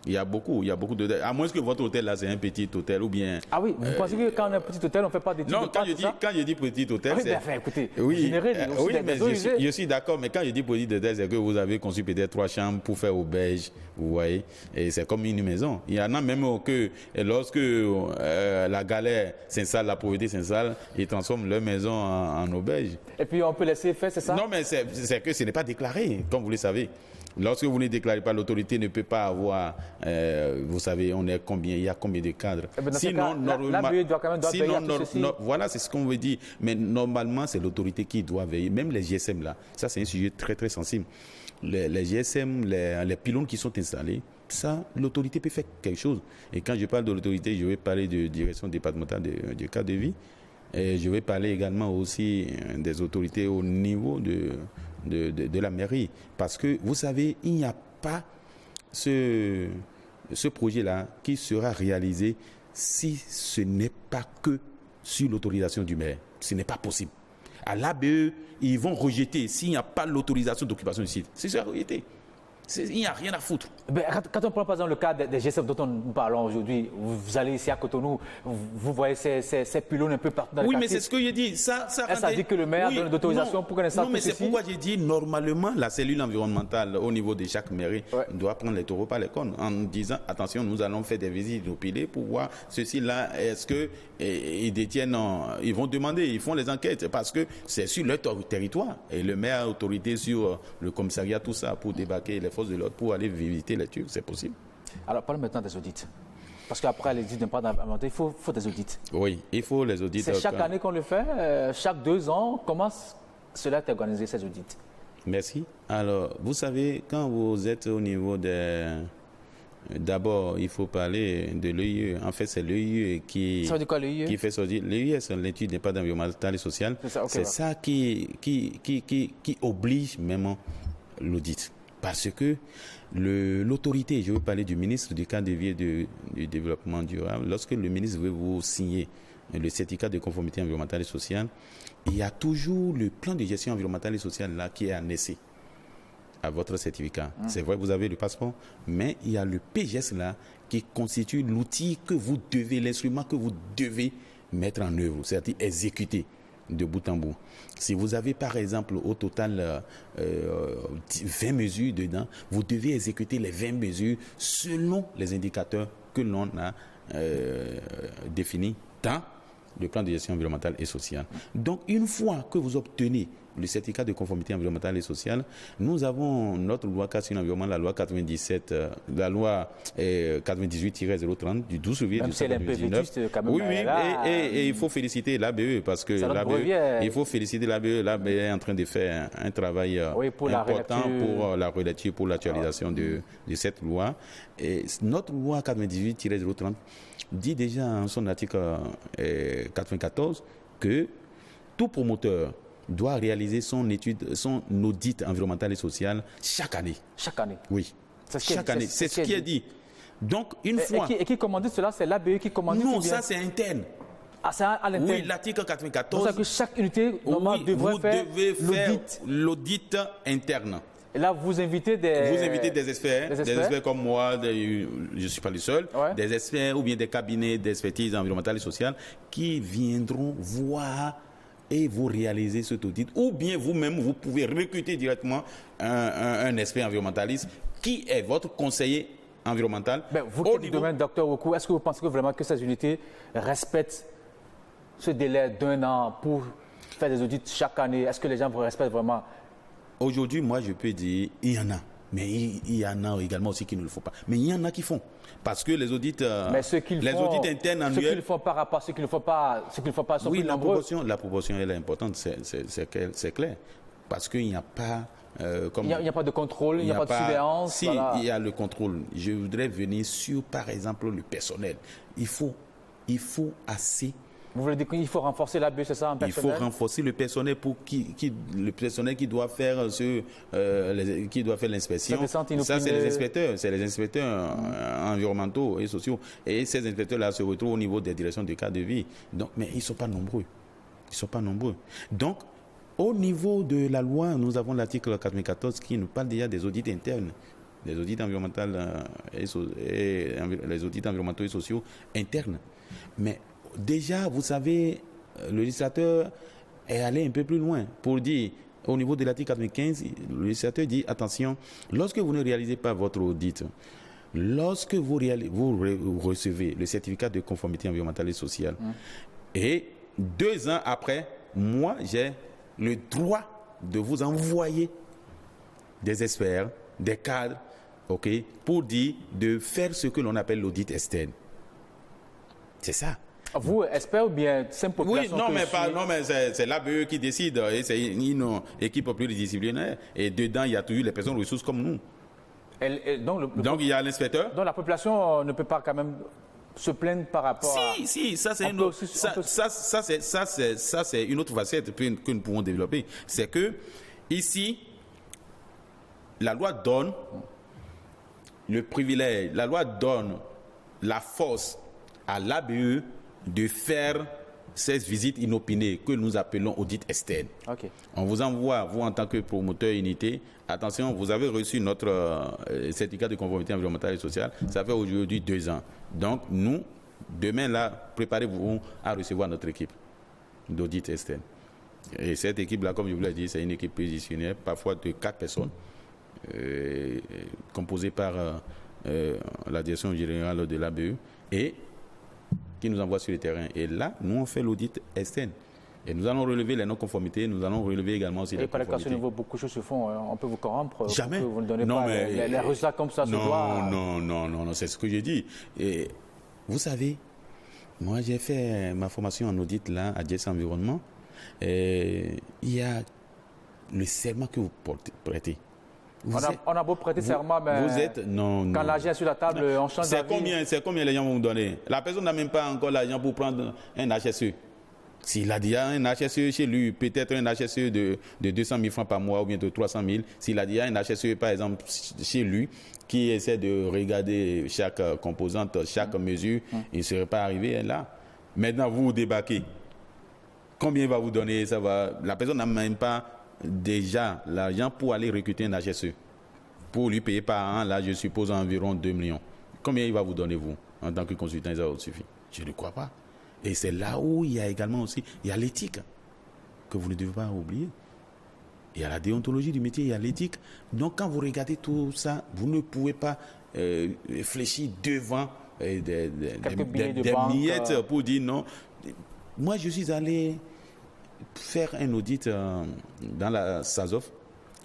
Il y a beaucoup de... À moins que votre hôtel, là, c'est un petit hôtel ou bien... Ah oui, vous pensez que quand on a un petit hôtel, on ne fait pas d'études? Non, quand je dis petit hôtel, c'est... Enfin, écoutez, oui, mais je suis d'accord, mais quand je dis petit hôtel, c'est que vous avez conçu peut-être 3 chambres pour faire auberge, vous voyez, et c'est comme une maison. Il y en a même que lorsque la galère s'installe, la pauvreté s'installe, ils transforment leur maison en auberge. Et puis on peut laisser faire, c'est ça? Non, mais c'est que ce n'est pas déclaré, comme vous le savez. Lorsque vous ne déclarez pas, l'autorité ne peut pas avoir, vous savez, il y a combien de cadres. Sinon, l'ABE doit quand même veiller à tout ceci. Voilà, c'est ce qu'on veut dire. Mais normalement, c'est l'autorité qui doit veiller. Même les GSM, là, ça c'est un sujet très très sensible. Les GSM, les pylônes qui sont installés, ça, l'autorité peut faire quelque chose. Et quand je parle de l'autorité, je vais parler de direction départementale du cadre de vie. Et je vais parler également aussi des autorités au niveau de la mairie. Parce que, vous savez, il n'y a pas ce projet-là qui sera réalisé si ce n'est pas que sur l'autorisation du maire. Ce n'est pas possible. À l'ABE, ils vont rejeter s'il n'y a pas l'autorisation d'occupation du site. C'est ça, rejeter. Il n'y a rien à foutre. Quand on prend par exemple le cas des GSM dont nous parlons aujourd'hui, vous allez ici à Cotonou, vous voyez ces pylônes un peu partout dans les quartiers. Oui, mais c'est ce que j'ai dit. Ça dit que le maire donne l'autorisation pour qu'on installe tout ceci. Non, mais c'est pourquoi j'ai dit normalement la cellule environnementale au niveau de chaque mairie doit prendre les taureaux par les cornes en disant attention, nous allons faire des visites au pilé pour voir ceci-là. Est-ce qu'ils détiennent, ils vont demander, ils font les enquêtes parce que c'est sur leur territoire et le maire a autorité sur le commissariat, tout ça pour débarquer les forces de l'ordre pour aller visiter les trucs, c'est possible. Alors, parlons maintenant des audits. Parce qu'après les études d'impact environnemental, il faut des audits. Oui, il faut les audits. C'est chaque année qu'on le fait, chaque 2 ans. Comment cela est organisé, ces audits? Merci. Alors, vous savez, quand vous êtes au niveau des... D'abord, il faut parler de l'EIE. En fait, c'est l'EIE qui... Ça veut dire quoi, l'EIE? Qui fait sortir. L'EIE, c'est l'étude d'impact environnemental et social. C'est ça qui oblige même l'audit. Parce que l'autorité, je veux parler du ministre du cadre de vie et du développement durable, lorsque le ministre veut vous signer le certificat de conformité environnementale et sociale, il y a toujours le plan de gestion environnementale et sociale là qui est annexé à votre certificat. C'est vrai, vous avez le passeport, mais il y a le PGS là qui constitue l'outil que vous devez, l'instrument que vous devez mettre en œuvre, c'est-à-dire exécuter de bout en bout. Si vous avez par exemple au total 20 mesures dedans, vous devez exécuter les 20 mesures selon les indicateurs que l'on a définis dans le plan de gestion environnementale et sociale. Donc une fois que vous obtenez le certificat de conformité environnementale et sociale, nous avons notre loi cadre sur l'environnement, la loi 97, la loi 98-030 du 12 février 2019. Oui, et il faut féliciter l'ABE parce que il faut féliciter l'ABE. L'ABE est en train de faire un travail important pour la relecture, pour l'actualisation de cette loi. Et notre loi 98-030 dit déjà en son article 94 que tout promoteur doit réaliser son audit environnemental et social chaque année. Chaque année? Oui, chaque année. C'est ce qui est dit. Donc, une fois... Et qui commande cela? C'est l'ABE qui commande? Non, ça c'est interne. Ah, c'est à l'interne? Oui, l'article 94... Donc, que chaque unité devrait faire l'audit interne. Et là, vous invitez des experts comme moi, je ne suis pas le seul, des experts ou bien des cabinets d'expertise environnementale et sociale qui viendront voir et vous réalisez cet audit. Ou bien vous-même, vous pouvez recruter directement un expert environnementaliste qui est votre conseiller environnemental. Vous qui êtes du domaine, Dr. Oku, est-ce que vous pensez que vraiment que ces unités respectent ce délai d'1 an pour faire des audits chaque année? Est-ce que les gens vous respectent vraiment? Aujourd'hui, moi, je peux dire, il y en a. Mais il y en a également aussi qui ne le font pas. Mais il y en a qui font. Parce que les audits, audits internes annuels... Ceux qui le font par rapport à ceux qui ne le font pas, sont plus nombreux. La proportion, elle est importante, c'est clair. Parce qu'il n'y a pas... il n'y a pas de contrôle, il n'y a pas de surveillance. Si, voilà. Il y a le contrôle. Je voudrais venir sur, par exemple, le personnel. Il faut assez... Vous voulez dire qu'il faut renforcer l'ABE, c'est ça, en personnel? Il faut renforcer le personnel le personnel qui doit faire l'inspection. Ça, c'est les inspecteurs, environnementaux et sociaux. Et ces inspecteurs-là se retrouvent au niveau des directions de cadre de vie. Donc, mais ils ne sont pas nombreux. Donc, au niveau de la loi, nous avons l'article 94 qui nous parle déjà des audits internes, des audits environnementaux les audits environnementaux et sociaux internes. Mais déjà, vous savez, le législateur est allé un peu plus loin pour dire, au niveau de l'article 95, le législateur dit, attention, lorsque vous ne réalisez pas votre audit, lorsque vous recevez le certificat de conformité environnementale et sociale, et 2 ans après, moi, j'ai le droit de vous envoyer des experts, des cadres, pour dire de faire ce que l'on appelle l'audit externe. C'est ça. Vous, expert ou bien simple population? Oui, mais c'est l'ABE qui décide, et c'est une équipe pluridisciplinaire. Et dedans, il y a toujours les personnes ressources comme nous. Donc il y a l'inspecteur. Donc la population ne peut pas quand même se plaindre par rapport à... Si, ça c'est une autre facette que nous pouvons développer. C'est que, ici, la loi donne le privilège, la loi donne la force à l'ABE de faire ces visites inopinées que nous appelons audit externe. On vous envoie, vous en tant que promoteur unité, attention, vous avez reçu notre certificat de conformité environnementale et sociale, ça fait aujourd'hui 2 ans. Donc nous, demain là, préparez-vous à recevoir notre équipe d'audit externe. Et cette équipe-là, comme je vous l'ai dit, c'est une équipe pluridisciplinaire, parfois de 4 personnes, composée par la direction générale de l'ABE et qui nous envoie sur le terrain. Et là, nous, on fait l'audit externe. Et nous allons relever les non-conformités, nous allons relever également aussi les conformités. Et par le cas, ce niveau, beaucoup de choses se font. On peut vous corrompre. Jamais. Vous ne donnez pas les résultats comme ça se doit. Non, c'est ce que j'ai dit. Et vous savez, moi, j'ai fait ma formation en audit là, à Jess Environnement. Et il y a le serment que vous prêtez. On a beau prêter serment, mais quand l'argent est sur la table, on change d'avis. C'est combien les gens vont vous donner? La personne n'a même pas encore l'argent pour prendre un HSE. S'il a déjà un HSE chez lui, peut-être un HSE de 200 000 francs par mois ou bien de 300 000. S'il a déjà un HSE, par exemple, chez lui, qui essaie de regarder chaque composante, chaque mesure, il ne serait pas arrivé là. Maintenant, vous débarquez. Combien il va vous donner? La personne n'a même pas déjà l'argent pour aller recruter un HSE. Pour lui payer par an, là, je suppose environ 2 millions. Combien il va vous donner, vous, en tant que consultant? Ça vous suffit? Je ne crois pas. Et c'est là où il y a également aussi, il y a l'éthique, que vous ne devez pas oublier. Il y a la déontologie du métier, il y a l'éthique. Donc, quand vous regardez tout ça, vous ne pouvez pas fléchir devant des miettes pour dire non. Moi, je suis allé faire un audit dans la SAZOF,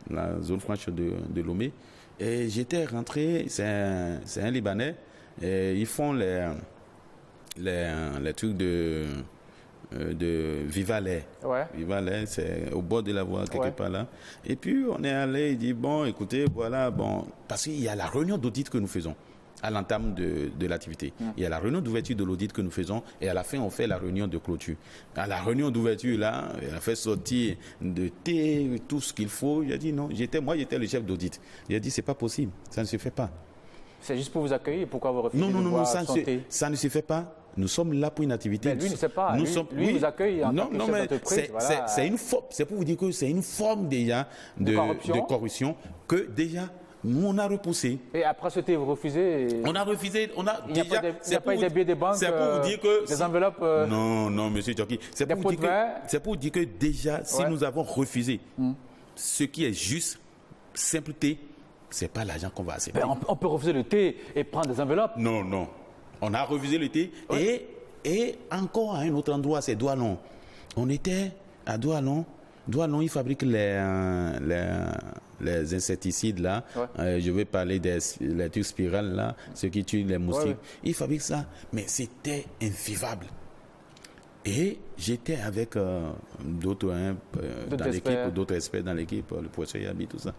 la zone franche de Lomé, et j'étais rentré, c'est un Libanais, et ils font les trucs de Vivalet. Vivalet, c'est au bord de la voie, quelque part là. Et puis on est allé, il dit, bon, écoutez, voilà, bon, parce qu'il y a la réunion d'audit que nous faisons à l'entame de l'activité. Il y a la réunion d'ouverture de l'audit que nous faisons et à la fin, on fait la réunion de clôture. À la réunion d'ouverture, là, on a fait sortir de thé, tout ce qu'il faut. J'ai dit non, moi, j'étais le chef d'audit. J'ai dit, c'est pas possible, ça ne se fait pas. C'est juste pour vous accueillir, pourquoi vous refusez ça ne se fait pas. Nous sommes là pour une activité. Mais lui ne sait pas. Lui vous accueille en tant que chef d'entreprise. C'est une forme. C'est pour vous dire que c'est une forme déjà de corruption que déjà nous on a repoussé. Et après ce thé, vous refusez. On a refusé. Il n'y a pas eu des billets de banque. C'est pour vous dire que des enveloppes. Non, monsieur Tchoki. C'est pour vous dire que déjà, si nous avons refusé, ce qui est juste, simpleté, c'est pas l'argent qu'on va accepter. On peut refuser le thé et prendre des enveloppes. Non. On a refusé le thé Et encore à un autre endroit, c'est Doualon. On était à Doualon. Doualon, ils fabriquent les insecticides là. Ouais. Je vais parler des trucs spirales là, ceux qui tuent les moustiques. Ouais. Ils fabriquent ça, mais c'était invivable. Et j'étais avec d'autres dans l'équipe, d'autres experts dans l'équipe, le professeur Yabi, tout ça.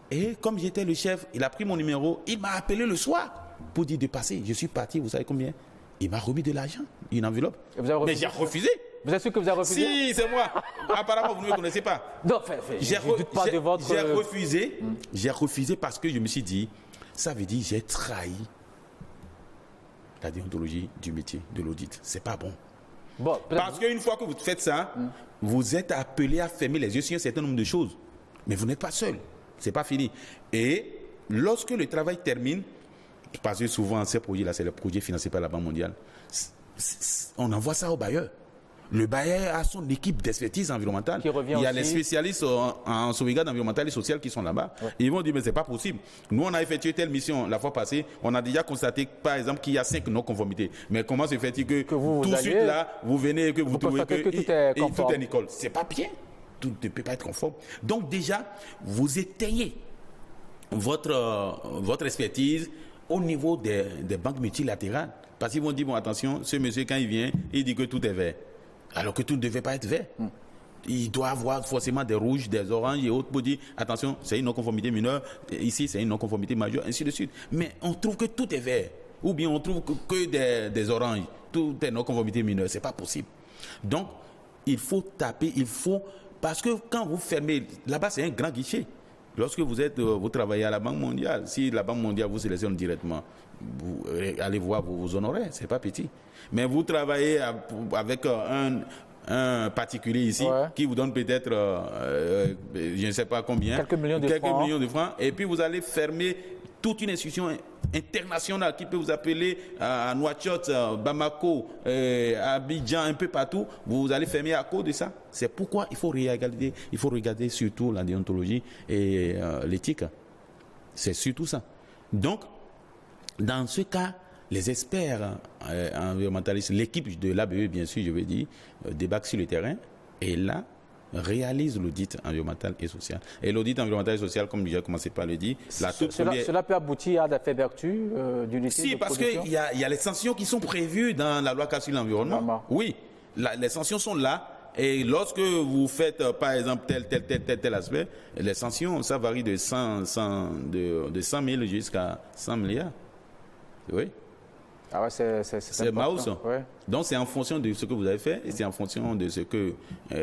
Et comme j'étais le chef, il a pris mon numéro, il m'a appelé le soir pour dire de passer. Je suis parti, vous savez combien? Il m'a remis de l'argent, une enveloppe. Mais j'ai refusé. Vous êtes sûr que vous avez refusé? Si, c'est moi. Apparemment, vous ne me connaissez pas. Non, j'ai refusé. J'ai refusé parce que je me suis dit, ça veut dire j'ai trahi la déontologie du métier de l'audit. C'est pas bon. Parce qu'une fois que vous faites ça, vous êtes appelé à fermer les yeux sur un certain nombre de choses. Mais vous n'êtes pas seul. C'est pas fini. Et lorsque le travail termine, parce que souvent ces projets-là, c'est le projet financé par la Banque mondiale, on envoie ça au bailleur. Le bailleur a son équipe d'expertise environnementale. Il y a les spécialistes en sauvegarde environnementale et sociale qui sont là-bas. Ouais. Ils vont dire, mais c'est pas possible. Nous, on a effectué telle mission la fois passée. On a déjà constaté, par exemple, qu'il y a 5 non-conformités. Mais comment se fait-il que tout de suite, là, vous venez et que vous trouvez que tout est nickel? C'est pas bien. Tout ne peut pas être conforme. Donc déjà, vous étayez votre expertise au niveau des banques multilatérales. Parce qu'ils vont dire, bon, attention, ce monsieur, quand il vient, il dit que tout est vert. Alors que tout ne devait pas être vert. Il doit avoir forcément des rouges, des oranges et autres pour dire, attention, c'est une non-conformité mineure, ici c'est une non-conformité majeure, ainsi de suite. Mais on trouve que tout est vert. Ou bien on trouve que des oranges, tout est non-conformité mineure. C'est pas possible. Donc, il faut taper, parce que quand vous fermez, là-bas c'est un grand guichet. Lorsque vous travaillez à la Banque mondiale, si la Banque mondiale vous sélectionne directement, vous allez voir vos honoraires, c'est pas petit. Mais vous travaillez avec un particulier ici qui vous donne peut-être, je ne sais pas combien, quelques millions de francs, et puis vous allez fermer toute une institution internationale qui peut vous appeler à Nouakchott, Bamako, Abidjan, un peu partout. Vous allez fermer à cause de ça. C'est pourquoi il faut regarder surtout la déontologie et l'éthique. C'est surtout ça. Donc, dans ce cas, les experts environnementalistes, l'équipe de l'ABE, bien sûr, je veux dire, débarquent sur le terrain et là, réalise l'audit environnemental et social. Et l'audit environnemental et social, comme j'ai commencé par le dire, cela peut aboutir à des faits vertus d'unité de production. Si, parce qu'il y a les sanctions qui sont prévues dans la loi cadre sur l'environnement. Oui, les sanctions sont là. Et lorsque vous faites, par exemple, tel aspect, les sanctions, ça varie de 100 000 jusqu'à 100 milliards. Oui. Ah ouais, c'est marrant. Ouais. Donc c'est en fonction de ce que vous avez fait et c'est en fonction de ce que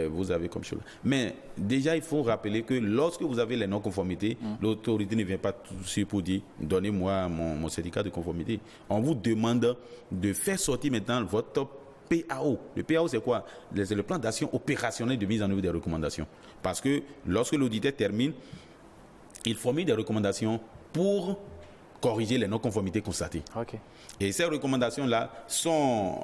vous avez comme chose. Mais déjà, il faut rappeler que lorsque vous avez les non-conformités, l'autorité ne vient pas tout de suite pour dire « Donnez-moi mon certificat de conformité ». On vous demande de faire sortir maintenant votre PAO. Le PAO, c'est quoi? C'est le plan d'action opérationnel de mise en œuvre des recommandations. Parce que lorsque l'auditeur termine, il formule des recommandations pour corriger les non-conformités constatées. Okay. Et ces recommandations-là sont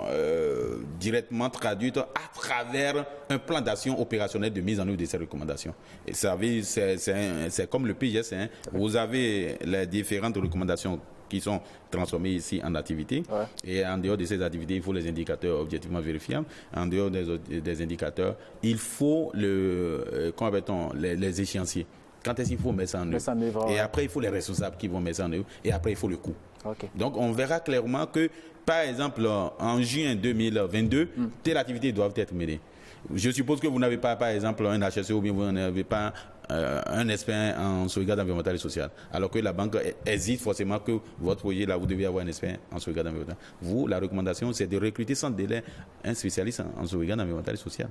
directement traduites à travers un plan d'action opérationnel de mise en œuvre de ces recommandations. Et ça, c'est comme le PGS. Hein. Vous avez les différentes recommandations qui sont transformées ici en activités. Ouais. Et en dehors de ces activités, il faut les indicateurs objectivement vérifiables. En dehors des indicateurs, il faut les échéanciers. Quand est-ce qu'il faut mettre ça en œuvre? Et après, il faut les responsables qui vont mettre ça en œuvre. Et après, il faut le coût. Okay. Donc, on verra clairement que, par exemple, en juin 2022, telle activité doit être menée. Je suppose que vous n'avez pas, par exemple, un HSE ou bien vous n'avez pas un expert en sauvegarde environnementale et sociale. Alors que la banque hésite forcément que votre projet, là, vous devez avoir un expert en sauvegarde environnementale. Vous, la recommandation, c'est de recruter sans délai un spécialiste en sauvegarde environnementale et sociale.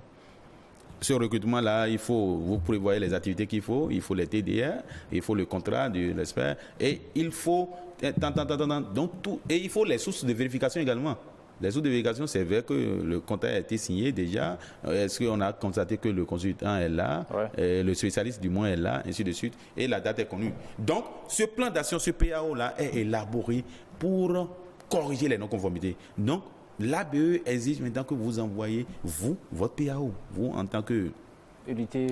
Ce recrutement-là, vous prévoyez les activités qu'il faut les TDR, il faut le contrat de l'expert, et il faut donc tout, et il faut les sources de vérification également. Les sources de vérification, c'est vrai que le contrat a été signé déjà. Est-ce qu'on a constaté que le consultant est là, le spécialiste du moins est là, ainsi de suite, et la date est connue. Donc, ce plan d'action, ce PAO-là est élaboré pour corriger les non-conformités. Donc, l'ABE exige maintenant que vous envoyez, votre PAO, vous en tant que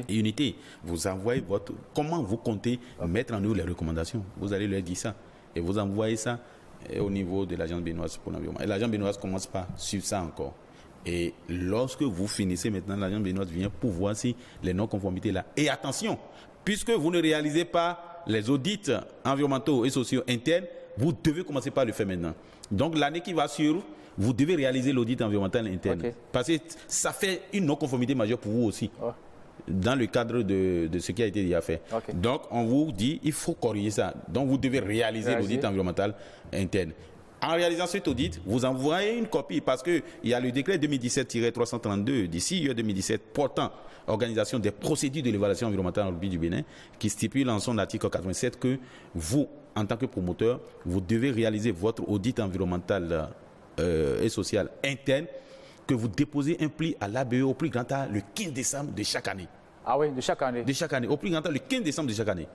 unité, vous envoyez comment vous comptez mettre en œuvre les recommandations. Vous allez leur dire ça. Et vous envoyez ça. est au niveau de l'Agence béninoise pour l'environnement. Et l'Agence béninoise commence par suivre ça encore. Et lorsque vous finissez maintenant, l'Agence béninoise vient pour voir si les non-conformités là. Et attention, puisque vous ne réalisez pas les audits environnementaux et sociaux internes, vous devez commencer par le faire maintenant. Donc l'année qui va suivre, vous devez réaliser l'audit environnemental interne. Okay. Parce que ça fait une non-conformité majeure pour vous aussi. Oh. Dans le cadre de ce qui a été déjà fait. Okay. Donc on vous dit, il faut corriger ça. Donc vous devez réaliser l'audit environnemental interne. En réalisant cet audit, vous envoyez une copie parce qu'il y a le décret 2017-332 du 6 juillet 2017 portant organisation des procédures de l'évaluation environnementale en République du Bénin qui stipule en son article 87 que vous, en tant que promoteur, vous devez réaliser votre audit environnemental et social interne que vous déposez un pli à l'ABE au plus grand tard le 15 décembre de chaque année. Ah oui, de chaque année? De chaque année, au plus grand tard le 15 décembre de chaque année.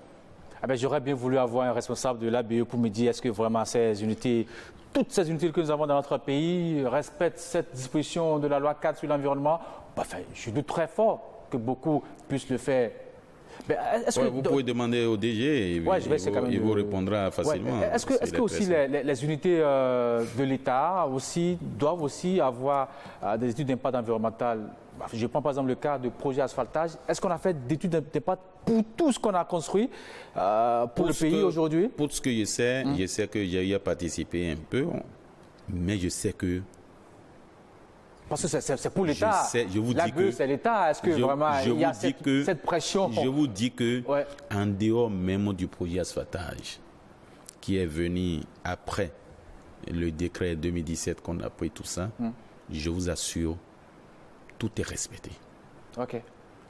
Ah ben, j'aurais bien voulu avoir un responsable de l'ABE pour me dire est-ce que vraiment ces unités, toutes ces unités que nous avons dans notre pays respectent cette disposition de la loi 4 sur l'environnement. Enfin, je doute très fort que beaucoup puissent le faire. Vous pouvez demander au DG et il vous répondra facilement. Est-ce que aussi les unités de l'État doivent aussi avoir des études d'impact environnemental? Je prends par exemple le cas de projet asphaltage. Est-ce qu'on a fait d'études d'impact pour tout ce qu'on a construit pour le pays aujourd'hui? Pour ce que je sais que j'ai participé un peu, mais je sais que... Parce que c'est pour l'État. L'ABE, c'est l'État. Est-ce que vraiment il y a cette pression? Je vous dis que, en dehors même du projet asphaltage, qui est venu après le décret 2017 qu'on a pris tout ça, je vous assure, tout est respecté. Okay.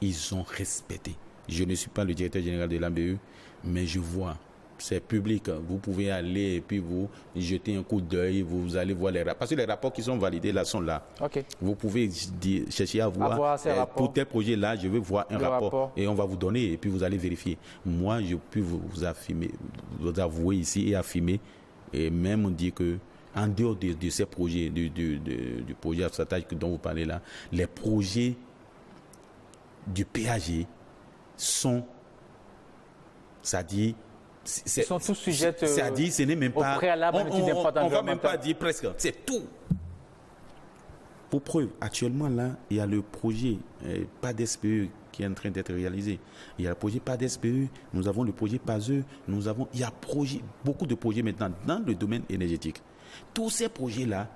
Ils ont respecté. Je ne suis pas le directeur général de l'ABE, mais je vois. C'est public, vous pouvez aller et puis vous jeter un coup d'œil, vous allez voir les rapports. Parce que les rapports qui sont validés là sont là. Okay. Vous pouvez chercher à voir pour tel projet là, je veux voir un rapport et on va vous donner et puis vous allez vérifier. Moi, je peux vous affirmer, vous avouer ici et affirmer et même dire que en dehors de ces projets, du projet asphaltage dont vous parlez là, les projets du PAG sont, c'est-à-dire, ils sont tous sujets c'est-à-dire, ce n'est même pas, au préalable on ne va même pas dire presque, c'est tout. Pour preuve, actuellement là, il y a le projet pas d'SPE qui est en train d'être réalisé. Il y a le projet pas d'SPE, nous avons le projet PASE, il y a beaucoup de projets maintenant dans le domaine énergétique. Tous ces projets-là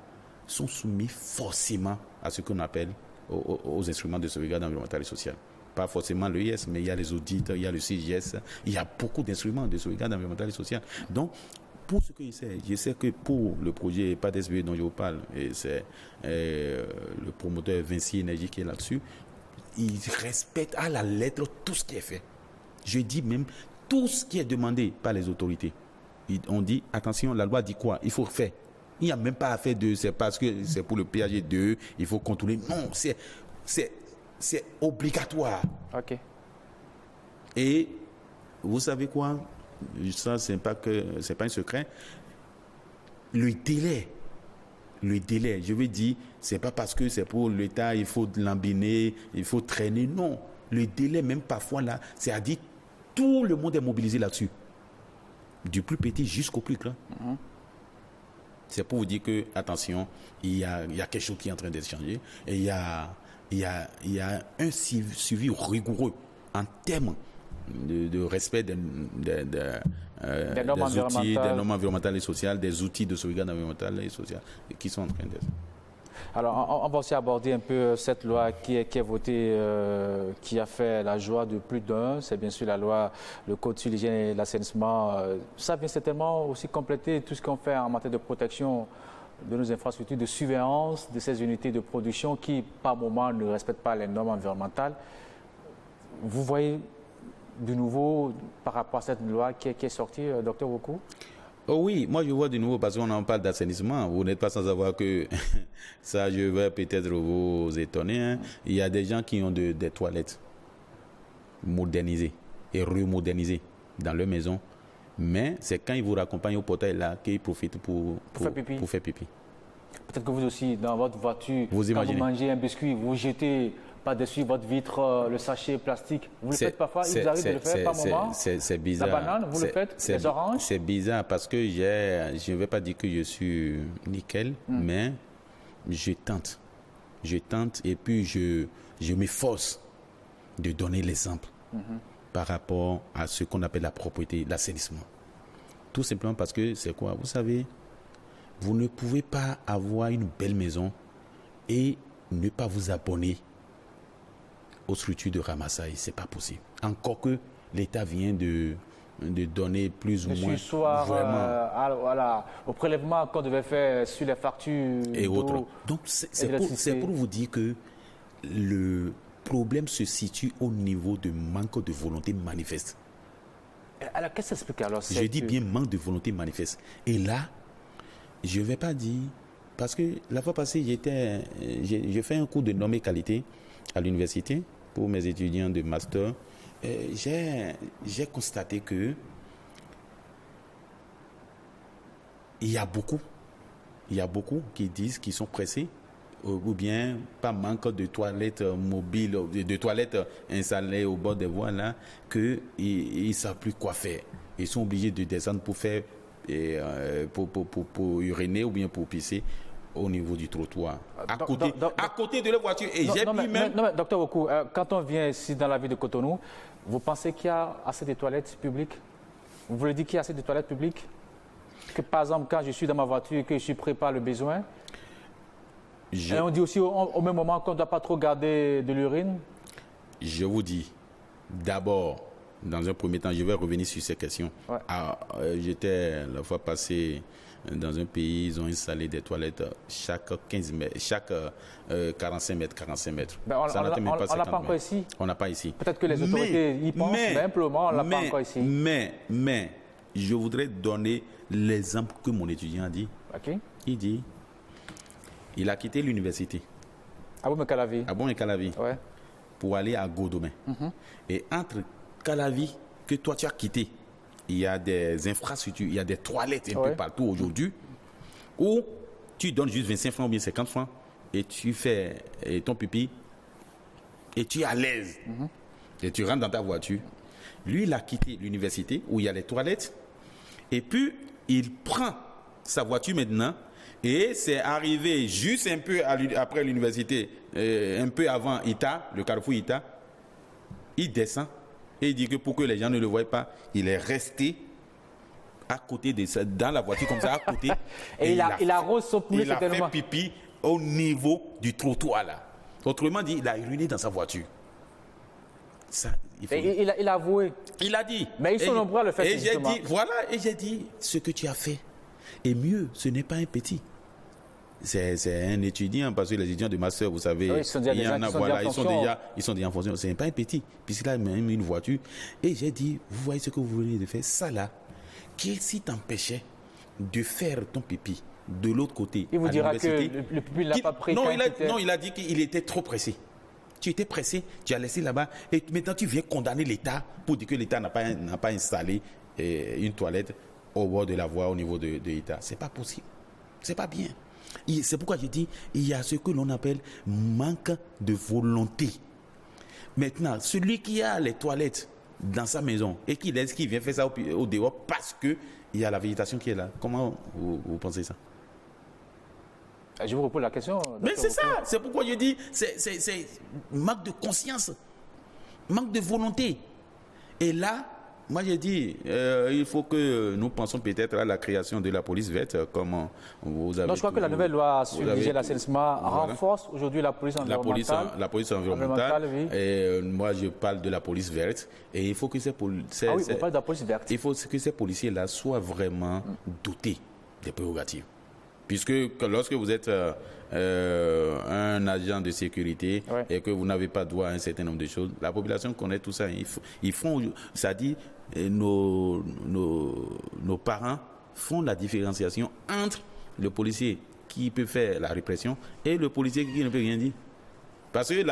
sont soumis forcément à ce qu'on appelle aux instruments de sauvegarde environnementale et sociale. Pas forcément l'EIS, mais il y a les audits, il y a le CGS, il y a beaucoup d'instruments de sauvegarde environnementale et sociale. Donc, pour ce que je sais que pour le projet pas d'SBE dont je vous parle, et c'est le promoteur Vinci Énergie qui est là-dessus, il respecte à la lettre tout ce qui est fait. Je dis même tout ce qui est demandé par les autorités. On dit, attention, la loi dit quoi? Il faut faire. Il n'y a même pas à faire c'est parce que c'est pour le PAG2, il faut contrôler. Non, c'est obligatoire. OK. Et vous savez quoi? Ça, c'est pas un secret. Le délai, je veux dire, c'est pas parce que c'est pour l'État, il faut lambiner, il faut traîner. Non. Le délai, même parfois là, c'est-à-dire tout le monde est mobilisé là-dessus. Du plus petit jusqu'au plus grand. Mm-hmm. C'est pour vous dire que, attention, il y a quelque chose qui est en train d'être changé. Et il y a un suivi rigoureux en termes de respect des normes environnementales et sociales, des outils de sauvegarde environnementale et sociale qui sont en train d'être. Alors, on va aussi aborder un peu cette loi qui est votée, qui a fait la joie de plus d'un. C'est bien sûr la loi, le Code sur l'hygiène et l'assainissement. Ça vient certainement aussi compléter tout ce qu'on fait en matière de protection de nos infrastructures, de surveillance de ces unités de production qui, par moment, ne respectent pas les normes environnementales. Vous voyez du nouveau par rapport à cette loi qui est sortie, Dr Wokou? Oh oui, moi je vois du nouveau parce qu'on en parle d'assainissement. Vous n'êtes pas sans savoir que ça, je vais peut-être vous étonner. Hein. Il y a des gens qui ont des toilettes modernisées et remodernisées dans leur maison. Mais c'est quand ils vous raccompagnent au portail là qu'ils profitent pour faire pipi. Peut-être que vous aussi, dans votre voiture, quand vous mangez un biscuit, vous jetez par-dessus votre vitre le sachet plastique. Vous le faites parfois, il vous arrive de le faire par moment. C'est bizarre. La banane, vous le faites, les oranges. C'est bizarre parce que je ne vais pas dire que je suis nickel, mais je tente. Je tente et puis je m'efforce de donner l'exemple par rapport à ce qu'on appelle la propreté, l'assainissement. Tout simplement parce que c'est quoi? Vous savez, vous ne pouvez pas avoir une belle maison et ne pas vous abonner aux structures de ramassage. C'est pas possible. Encore que l'État vient de donner plus ou moins vraiment au prélèvement qu'on devait faire sur les factures et autres. Donc c'est pour vous dire que le problème se situe au niveau de manque de volonté manifeste. Alors qu'est-ce que ça explique alors? Je dis bien manque de volonté manifeste. Et là, je ne vais pas dire, parce que la fois passée, j'ai fait un cours de normes et qualité à l'université pour mes étudiants de master. J'ai constaté que il y a beaucoup qui disent qu'ils sont pressés ou bien pas manque de toilettes mobiles, de toilettes installées au bord des voies là, qu'ils ne savent plus quoi faire. Ils sont obligés de descendre pour faire pour uriner ou bien pour pisser au niveau du trottoir, à côté de la voiture. Et mais docteur Oku, quand on vient ici dans la ville de Cotonou, vous pensez qu'il y a assez de toilettes publiques? Vous voulez dire qu'il y a assez de toilettes publiques? Que par exemple, quand je suis dans ma voiture et que je suis prêt par le besoin, et on dit aussi au même moment qu'on ne doit pas trop garder de l'urine? Je vous dis, d'abord, dans un premier temps, je vais revenir sur ces questions. Ouais. J'étais la fois passée dans un pays, ils ont installé des toilettes chaque 15 mètres, chaque 45 mètres. Ben on n'a pas encore ici. On n'a pas ici. Peut-être que les autorités y pensent, mais simplement, on n'a pas encore ici. Mais, je voudrais donner l'exemple que mon étudiant a dit. Okay. Il dit, il a quitté l'université. À Bon-et-Calavi. À Bon-et-Calavi. Ouais. Pour aller à Godomé. Et entre Calavi, que toi tu as quitté, il y a des infrastructures, il y a des toilettes un peu partout aujourd'hui, où tu donnes juste 25 francs ou bien 50 francs et tu fais ton pipi et tu es à l'aise. Et tu rentres dans ta voiture. Lui, il a quitté l'université où il y a les toilettes et puis il prend sa voiture maintenant et c'est arrivé juste un peu après l'université, un peu avant Ita, le carrefour Ita, il descend. Et il dit que pour que les gens ne le voient pas, il est resté à côté dans la voiture comme ça, à côté. et il arrose son poulet. Il a fait pipi au niveau du trottoir là. Autrement dit, il a uriné dans sa voiture. Ça, il a avoué. Il a dit. Mais ils sont nombreux à le faire. Et j'ai dit, voilà, et j'ai dit, ce que tu as fait est mieux, ce n'est pas un petit. C'est un étudiant, parce que les étudiants de master, vous savez, ils sont déjà en fonction. C'est pas un petit, puisqu'il a même une voiture. Et j'ai dit, vous voyez ce que vous venez de faire, ça là, qu'est-ce qui t'empêchait de faire ton pipi de l'autre côté? Il vous dira que le pipi l'a pas pris. Non, il a dit qu'il était trop pressé. Tu étais pressé, tu as laissé là-bas, et maintenant tu viens condamner l'État pour dire que l'État n'a pas installé une toilette au bord de la voie au niveau de l'État. C'est pas possible. C'est pas bien. C'est pourquoi je dis, il y a ce que l'on appelle manque de volonté. Maintenant, celui qui a les toilettes dans sa maison et qui vient faire ça au dehors parce qu'il y a la végétation qui est là, comment vous pensez ça? Je vous repose la question. Mais c'est ça, c'est pourquoi je dis, c'est manque de conscience, manque de volonté. Et là, moi j'ai dit, il faut que nous pensions peut-être à la création de la police verte, comme vous avez... Non, je crois que la nouvelle loi sur l'assainissement renforce aujourd'hui la police environnementale. La police environnementale, oui. Et moi je parle de la police verte. Et il faut que ces policiers... Ah oui, on parle de la police verte. Il faut que ces policiers-là soient vraiment dotés des prérogatives. Puisque lorsque vous êtes un agent de sécurité et que vous n'avez pas droit à un certain nombre de choses, la population connaît tout ça. Ils font, ça dit, nos parents font la différenciation entre le policier qui peut faire la répression et le policier qui ne peut rien dire. Parce que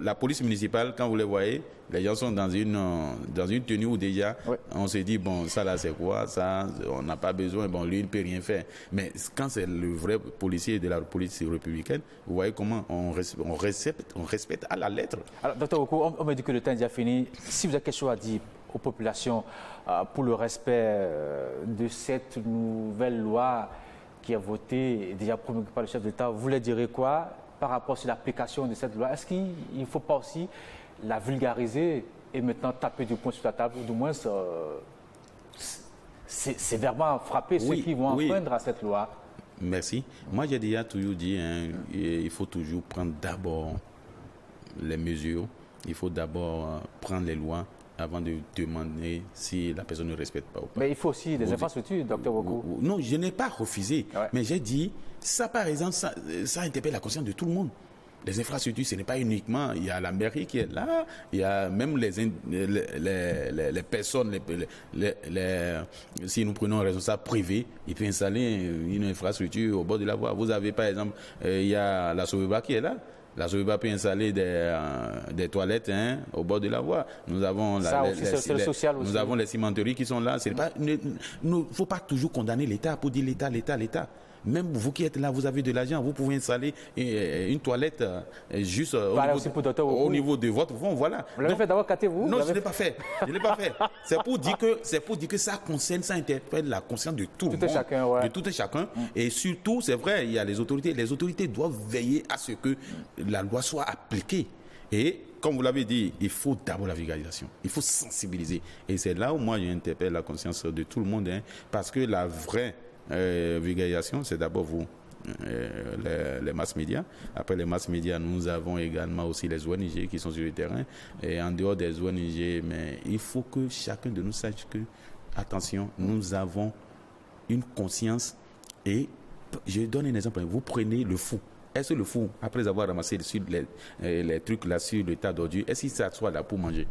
la police municipale, quand vous les voyez, les gens sont dans une tenue où déjà, on se dit, bon, ça là, c'est quoi? Ça, on n'a pas besoin, bon, lui, il ne peut rien faire. Mais quand c'est le vrai policier de la police républicaine, vous voyez comment on respecte à la lettre. Alors, docteur Oku, on me dit que le temps est déjà fini. Si vous avez quelque chose à dire aux populations pour le respect de cette nouvelle loi qui est votée et déjà promulguée par le chef d'État, vous leur direz quoi par rapport sur l'application de cette loi? Est-ce qu'il ne faut pas aussi la vulgariser et maintenant taper du poing sur la table, ou du moins sévèrement frapper ceux qui vont enfreindre à cette loi? Merci. Moi, j'ai déjà toujours dit, il faut toujours prendre d'abord les mesures, il faut d'abord prendre les lois avant de demander si la personne ne respecte pas ou pas. Mais il faut aussi des infrastructures, docteur Oku. Non, je n'ai pas refusé, mais j'ai dit, ça par exemple, ça interpelle la conscience de tout le monde. Les infrastructures, ce n'est pas uniquement, il y a la mairie qui est là, il y a même les personnes, si nous prenons un responsable privé, il peut installer une infrastructure au bord de la voie. Vous avez par exemple, il y a la Soveba qui est là. La Soveba peut installer des toilettes au bord de la voie. Nous avons nous avons les cimenteries qui sont là. Il ne faut pas toujours condamner l'État pour dire l'État. Même vous qui êtes là, vous avez de l'argent, vous pouvez installer une toilette juste au niveau de votre fond. Voilà. Vous l'avez fait d'abord, vous? Non, je ne l'ai pas fait. C'est pour dire que ça concerne, ça interpelle la conscience de tout le monde. De tout et chacun. Et surtout, c'est vrai, il y a les autorités. Les autorités doivent veiller à ce que la loi soit appliquée. Et comme vous l'avez dit, il faut d'abord la vulgarisation. Il faut sensibiliser. Et c'est là où moi, j'interpelle la conscience de tout le monde. Parce que la vraie vulgarisation, c'est d'abord vous, les mass médias. Après les mass médias, nous avons également aussi les ONG qui sont sur le terrain. Et en dehors des ONG, mais il faut que chacun de nous sache que, attention, nous avons une conscience. Et je donne un exemple. Vous prenez le fou. Est-ce que le fou, après avoir ramassé les trucs là sur le tas d'ordures, est-ce qu'il s'assoit là pour manger?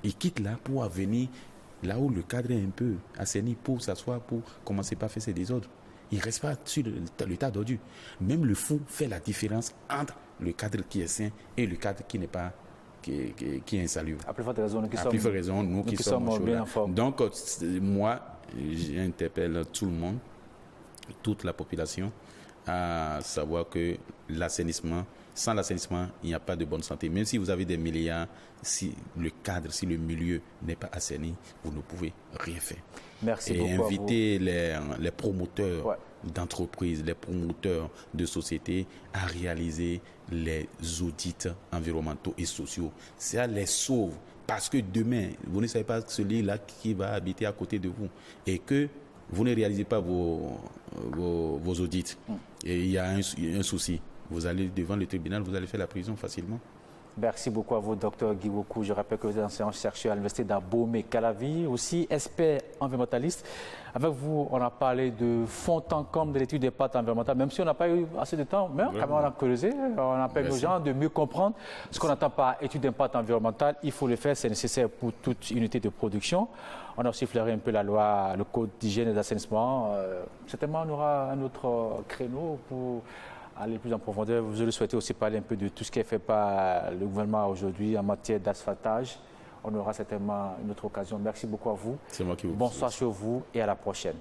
Il quitte là pour venir là où le cadre est un peu assaini pour s'asseoir, pour commencer par faire ses désordres. Il ne reste pas sur le tas d'ordures. Même le fou fait la différence entre le cadre qui est sain et le cadre qui n'est pas qui est insalubre. À plus forte raison, nous qui sommes bien en forme. Donc, moi, j'interpelle tout le monde, toute la population, à savoir que l'assainissement, sans l'assainissement, il n'y a pas de bonne santé. Même si vous avez des milliards, si le cadre, si le milieu n'est pas assaini, vous ne pouvez rien faire. Merci beaucoup. Et inviter les promoteurs d'entreprises, les promoteurs de sociétés à réaliser les audits environnementaux et sociaux. Ça les sauve. Parce que demain, vous ne savez pas celui-là qui va habiter à côté de vous. Et que vous ne réalisez pas vos audits. Et il y a un souci. Vous allez devant le tribunal, vous allez faire la prison facilement. Merci beaucoup à vous, Dr Guy Wokou. Je rappelle que vous êtes enseignant-chercheur à l'Université d'Abomey-Calavi, aussi expert environnementaliste. Avec vous, on a parlé de fond en comble de l'étude des impacts environnementaux, même si on n'a pas eu assez de temps, mais quand même on a creusé, on a permis aux gens de mieux comprendre ce qu'on entend par étude d'impact environnemental. Il faut le faire, c'est nécessaire pour toute unité de production. On a aussi flairé un peu la loi, le code d'hygiène et d'assainissement. Certainement, on aura un autre créneau pour aller plus en profondeur. Je le souhaitais aussi parler un peu de tout ce qui est fait par le gouvernement aujourd'hui en matière d'asphaltage. On aura certainement une autre occasion. Merci beaucoup à vous. C'est moi qui vous Bonsoir sur vous et à la prochaine.